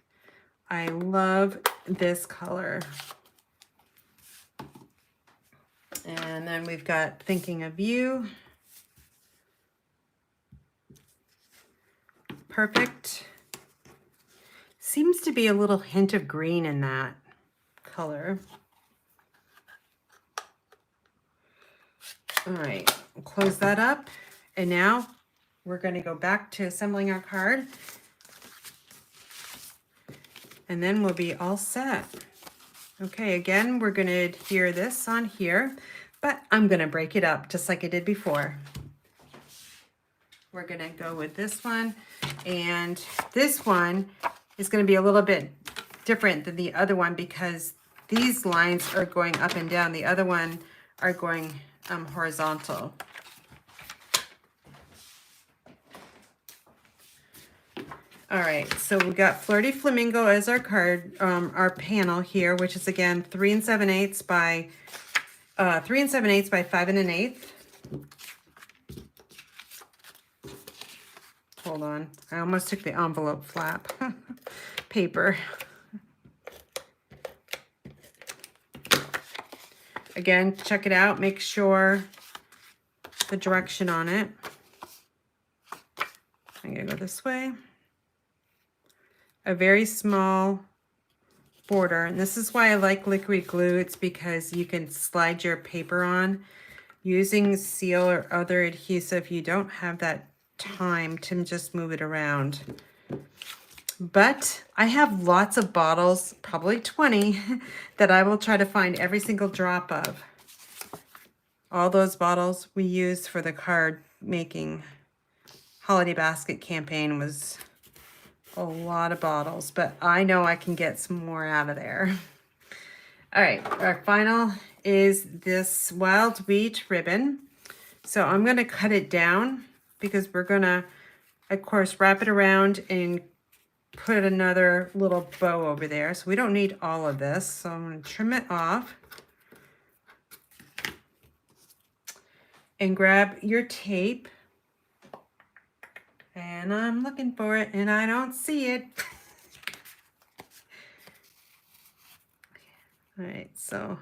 A: I love this color. And then we've got Thinking of You. Perfect. Seems to be a little hint of green in that color. All right, we'll close that up. And now we're going to go back to assembling our card. And then we'll be all set. Okay, again, we're going to adhere this on here, but I'm going to break it up just like I did before. We're going to go with this one, and this one is going to be a little bit different than the other one because these lines are going up and down. The other one are going horizontal. All right, so we got Flirty Flamingo as our card, our panel here, which is again 3 7/8 by 3 7/8 by 5 1/8. Hold on, I almost took the envelope flap paper. Again, check it out. Make sure the direction on it. I'm gonna go this way. A very small border, and this is why I like liquid glue. It's because you can slide your paper on. Using seal or other adhesive, you don't have that time to just move it around. But I have lots of bottles, probably 20, that I will try to find every single drop of. All those bottles we used for the card making holiday basket campaign was a lot of bottles, but I know I can get some more out of there. All right, our final is this Wild Wheat ribbon. So I'm going to cut it down because we're going to, of course, wrap it around and put another little bow over there. So we don't need all of this. So I'm going to trim it off. And grab your tape. And I'm looking for it and I don't see it. All right, so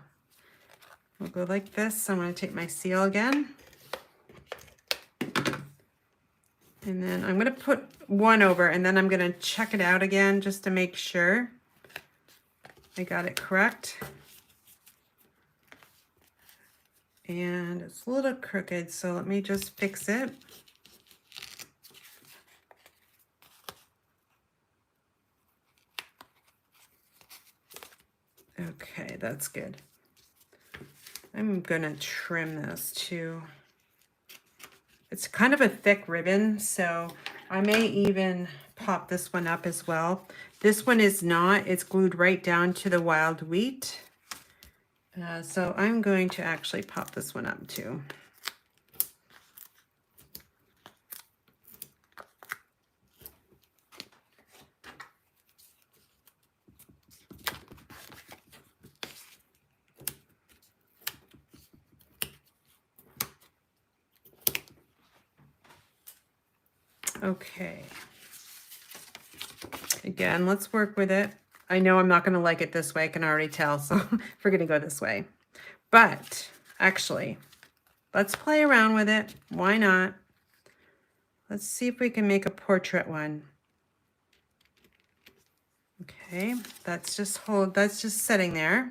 A: We'll go like this. I'm going to take my seal again. And then I'm going to put one over, and then I'm going to check it out again just to make sure I got it correct. And it's a little crooked, so let me just fix it. Okay, that's good. I'm gonna trim this too. It's kind of a thick ribbon, so I may even pop this one up as well. This one is not, it's glued right down to the wild wheat. So I'm going to actually pop this one up too. Okay. Again, let's work with it. I know I'm not going to like it this way. I can already tell, so we're going to go this way. But actually, let's play around with it. Why not? Let's see if we can make a portrait one. Okay, that's just sitting there.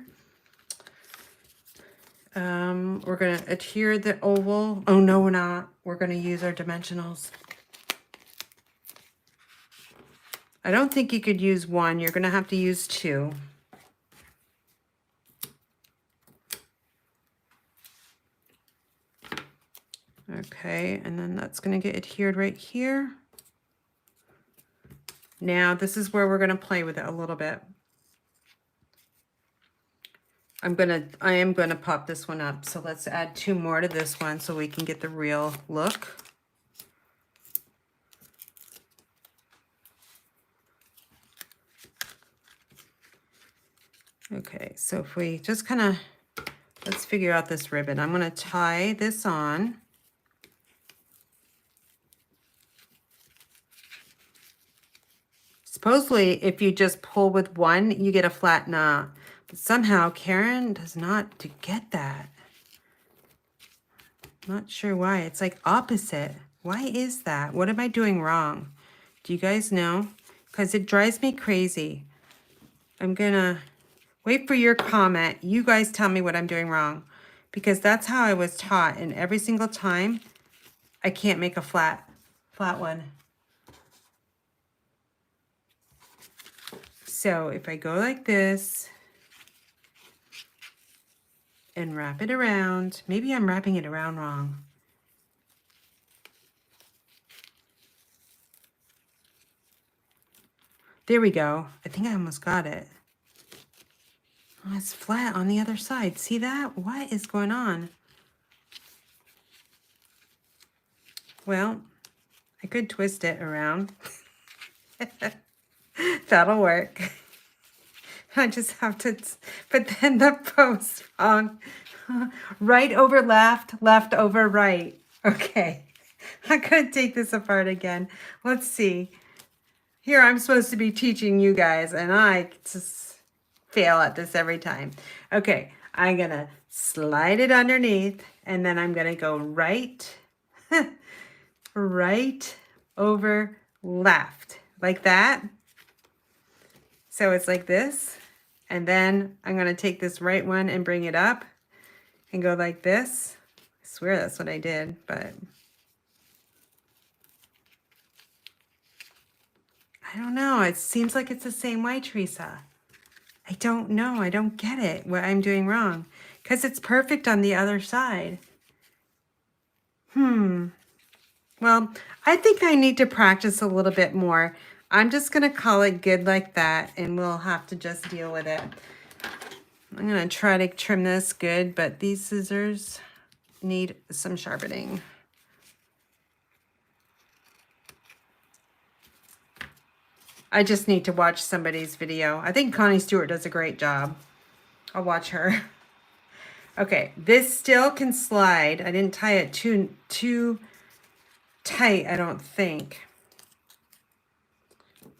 A: We're going to adhere the oval. Oh, no, we're not. We're going to use our dimensionals. I don't think you could use one. You're going to have to use two. Okay, and then that's going to get adhered right here. Now, this is where we're going to play with it a little bit. I am going to pop this one up. So let's add two more to this one so we can get the real look. Okay, so if we just kind of, let's figure out this ribbon. I'm going to tie this on. Supposedly, if you just pull with one, you get a flat knot. But somehow, Karen does not get that. Not sure why. It's like opposite. Why is that? What am I doing wrong? Do you guys know? Because it drives me crazy. I'm going to wait for your comment. You guys tell me what I'm doing wrong. Because that's how I was taught. And every single time, I can't make a flat one. So if I go like this and wrap it around, maybe I'm wrapping it around wrong. There we go. I think I almost got it. Oh, it's flat on the other side. See that? What is going on? Well, I could twist it around. That'll work. I just have to, but then the post wrong. Right over left, left over right. Okay, I'm gonna take this apart again. Let's see. Here I'm supposed to be teaching you guys, and I just fail at this every time. Okay, I'm gonna slide it underneath, and then I'm gonna go right, right over left, like that. So it's like this, and then I'm going to take this right one and bring it up and go like this. I swear that's what I did, but I don't know. It seems like it's the same way, Teresa. I don't know. I don't get it, what I'm doing wrong, because it's perfect on the other side. Well, I think I need to practice a little bit more. I'm just going to call it good like that, and we'll have to just deal with it. I'm going to try to trim this good, but these scissors need some sharpening. I just need to watch somebody's video. I think Connie Stewart does a great job. I'll watch her. Okay, this still can slide. I didn't tie it too tight, I don't think.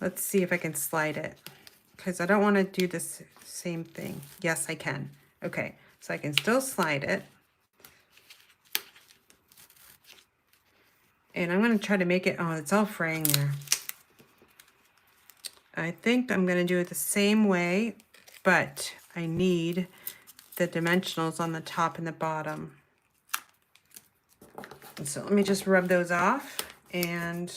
A: Let's see if I can slide it, because I don't want to do this same thing. Yes, I can. Okay, So I can still slide it. And I'm going to try to make it, oh, it's all fraying there. I think I'm going to do it the same way, but I need the dimensionals on the top and the bottom. And so let me just rub those off and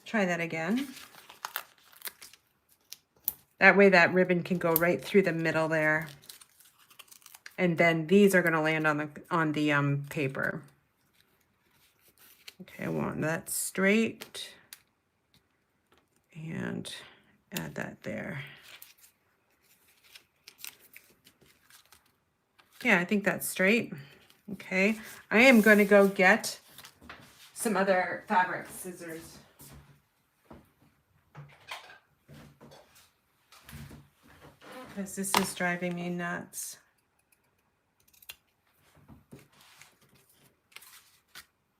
A: try that again. That way that ribbon can go right through the middle there. And then these are going to land on the paper. Okay, I want that straight. And add that there. Yeah, I think that's straight. Okay, I am going to go get some other fabric scissors. Because this is driving me nuts.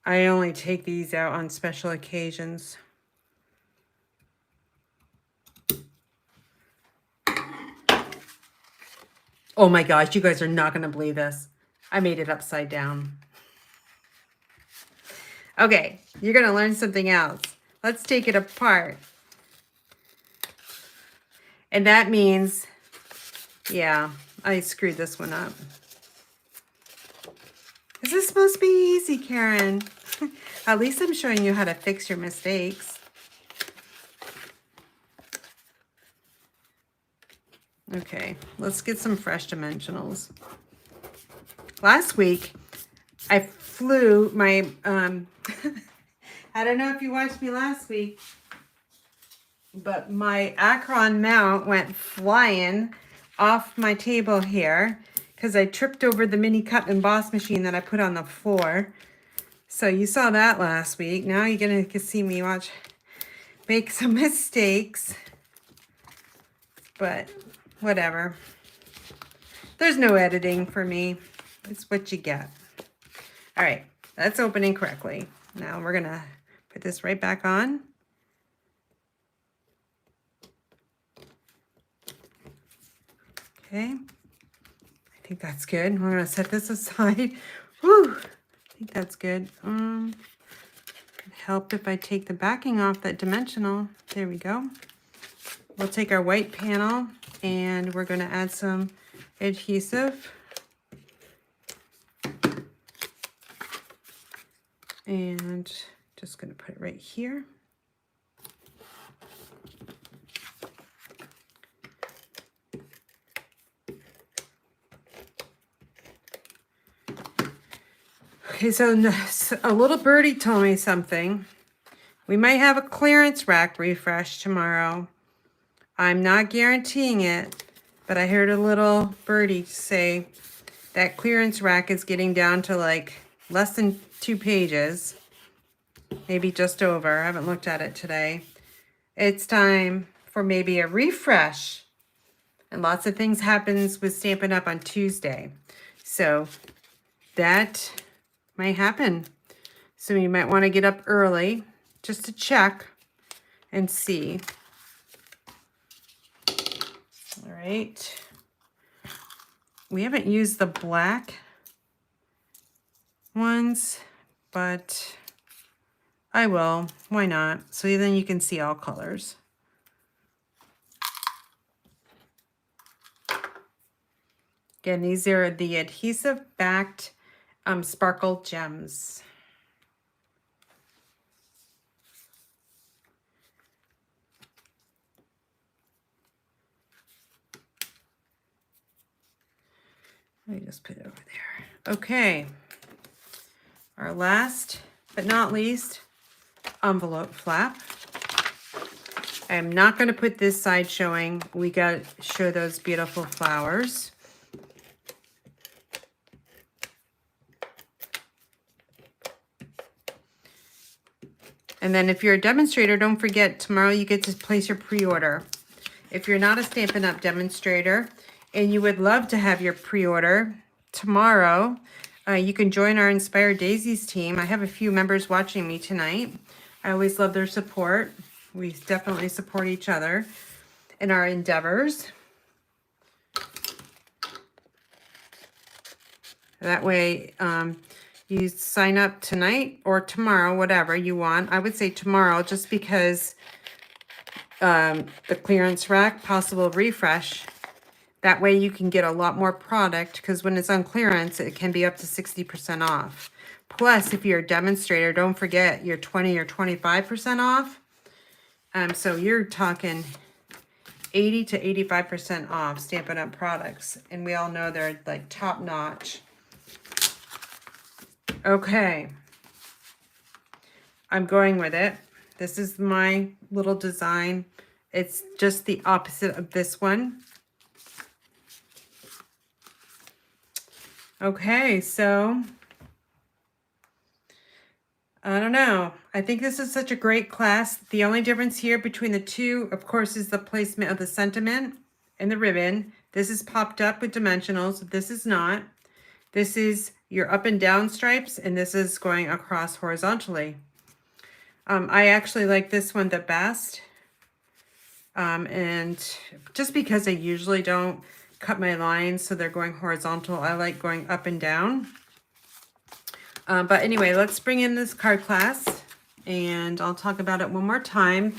A: I only take these out on special occasions. Oh my gosh, you guys are not going to believe this. I made it upside down. Okay, you're going to learn something else. Let's take it apart. And that means, yeah, I screwed this one up. Is this supposed to be easy, Karen? At least I'm showing you how to fix your mistakes. Okay, let's get some fresh dimensionals. Last week, I flew my, I don't know if you watched me last week, but my Acron mount went flying off my table here because I tripped over the mini cut and emboss machine that I put on the floor. So you saw that last week. Now you're going to see me make some mistakes. But whatever. There's no editing for me. It's what you get. All right, that's opening correctly. Now we're going to put this right back on. Okay. I think that's good. We're going to set this aside. Whew. I think that's good. It'd help if I take the backing off that dimensional. There we go. We'll take our white panel and we're going to add some adhesive. And just going to put it right here. Okay, so a little birdie told me something. We might have a clearance rack refresh tomorrow. I'm not guaranteeing it, but I heard a little birdie say that clearance rack is getting down to like less than 2 pages, maybe just over. I haven't looked at it today. It's time for maybe a refresh. And lots of things happens with Stampin' Up! On Tuesday. So that might happen. So you might want to get up early just to check and see. All right. We haven't used the black ones, but I will. Why not? So then you can see all colors. Again, these are the adhesive backed sparkle gems. Let me just put it over there. Okay. Our last but not least envelope flap. I'm not going to put this side showing. We got to show those beautiful flowers. And then if you're a demonstrator, don't forget tomorrow you get to place your pre-order. If you're not a Stampin' Up! Demonstrator and you would love to have your pre-order tomorrow, you can join our Inspired Daisies team. I have a few members watching me tonight. I always love their support. We definitely support each other in our endeavors. That way you sign up tonight or tomorrow, whatever you want. I would say tomorrow just because the clearance rack, possible refresh. That way you can get a lot more product because when it's on clearance, it can be up to 60% off. Plus, if you're a demonstrator, don't forget you're 20 or 25% off. So you're talking 80 to 85% off Stampin' Up! Products. And we all know they're like top notch. Okay. I'm going with it. This is my little design. It's just the opposite of this one. Okay, so I don't know. I think this is such a great class. The only difference here between the two, of course, is the placement of the sentiment and the ribbon. This is popped up with dimensionals. This is not. This is your up and down stripes, and this is going across horizontally. I actually like this one the best. And just because I usually don't cut my lines so they're going horizontal, I like going up and down. But anyway, let's bring in this card class and I'll talk about it one more time.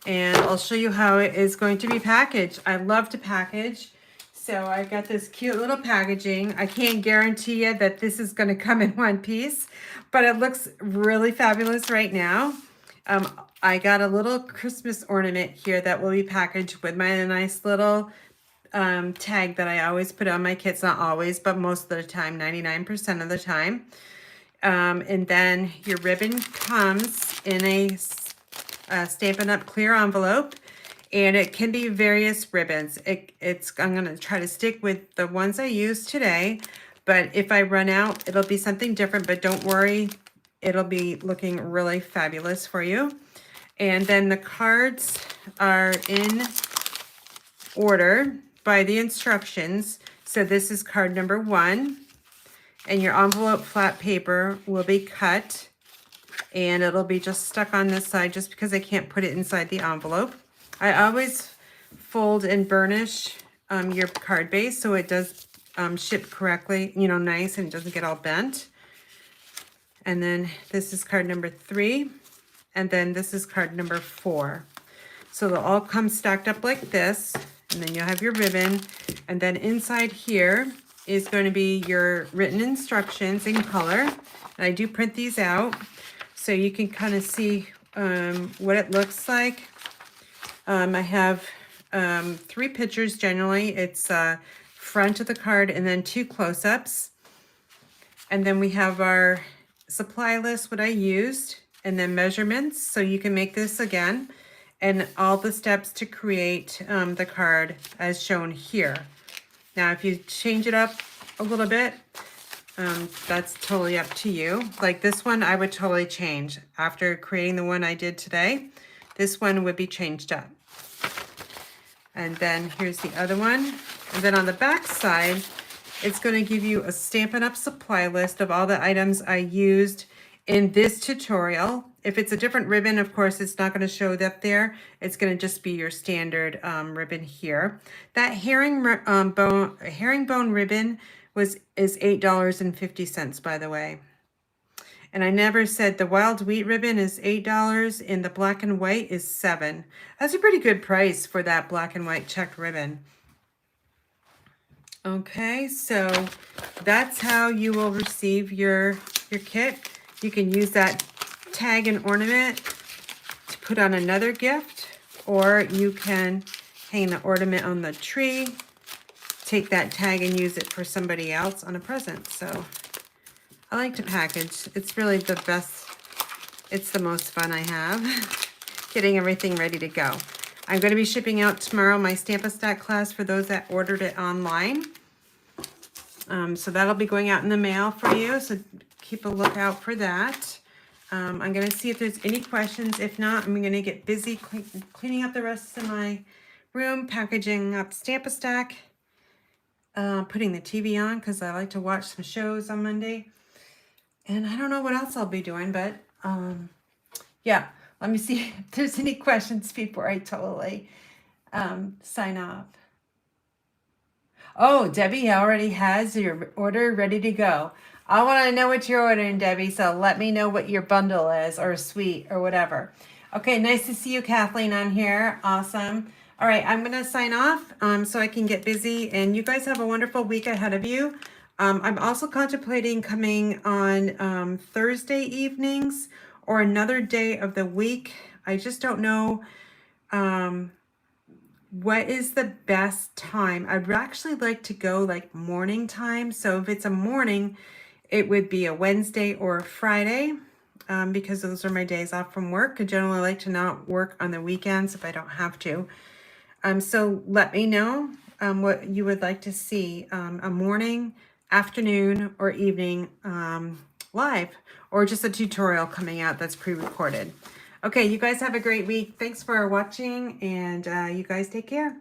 A: And I'll show you how it is going to be packaged. I love to package. So I got this cute little packaging. I can't guarantee you that this is going to come in one piece, but it looks really fabulous right now. I got a little Christmas ornament here that will be packaged with my nice little tag that I always put on my kits. Not always, but most of the time, 99% of the time. And then your ribbon comes in a Stampin' Up! Clear envelope. And it can be various ribbons. I'm going to try to stick with the ones I used today. But if I run out, it'll be something different. But don't worry, it'll be looking really fabulous for you. And then the cards are in order by the instructions. So this is card number 1. And your envelope flat paper will be cut. And it'll be just stuck on this side just because I can't put it inside the envelope. I always fold and burnish your card base so it does ship correctly, you know, nice, and it doesn't get all bent. And then this is card number 3. And then this is card number 4. So they'll all come stacked up like this. And then you'll have your ribbon. And then inside here is going to be your written instructions in color. And I do print these out so you can kind of see what it looks like. I have 3 pictures generally. It's front of the card and then 2 close-ups. And then we have our supply list, what I used, and then measurements. So you can make this again. And all the steps to create the card as shown here. Now, if you change it up a little bit, that's totally up to you. Like this one, I would totally change. After creating the one I did today, this one would be changed up. And then here's the other one. And then on the back side, it's going to give you a Stampin' Up! Supply list of all the items I used in this tutorial. If it's a different ribbon, of course, it's not going to show up there. It's going to just be your standard ribbon here. That herringbone ribbon is $8.50, by the way. And I never said the wild wheat ribbon is $8 and the black and white is $7. That's a pretty good price for that black and white checked ribbon. Okay, so that's how you will receive your kit. You can use that tag and ornament to put on another gift, or you can hang the ornament on the tree, take that tag and use it for somebody else on a present. So I like to package. It's really the best. It's the most fun I have, getting everything ready to go. I'm going to be shipping out tomorrow my Stamp-A-Stack class for those that ordered it online. So that'll be going out in the mail for you. So keep a lookout for that. I'm going to see if there's any questions. If not, I'm going to get busy cleaning up the rest of my room, packaging up Stamp-A-Stack, putting the TV on because I like to watch some shows on Monday. And I don't know what else I'll be doing, but yeah, let me see if there's any questions before I totally sign off. Oh, Debbie already has your order ready to go. I want to know what you're ordering, Debbie, so let me know what your bundle is or sweet or whatever. Okay, nice to see you, Kathleen, on here. Awesome. All right, I'm going to sign off so I can get busy, and you guys have a wonderful week ahead of you. I'm also contemplating coming on Thursday evenings or another day of the week. I just don't know. What is the best time? I'd actually like to go like morning time. So if it's a morning, it would be a Wednesday or a Friday because those are my days off from work. I generally like to not work on the weekends if I don't have to. So let me know what you would like to see, a morning, afternoon, or evening live, or just a tutorial coming out that's pre-recorded. Okay, you guys have a great week. Thanks for watching, and you guys take care.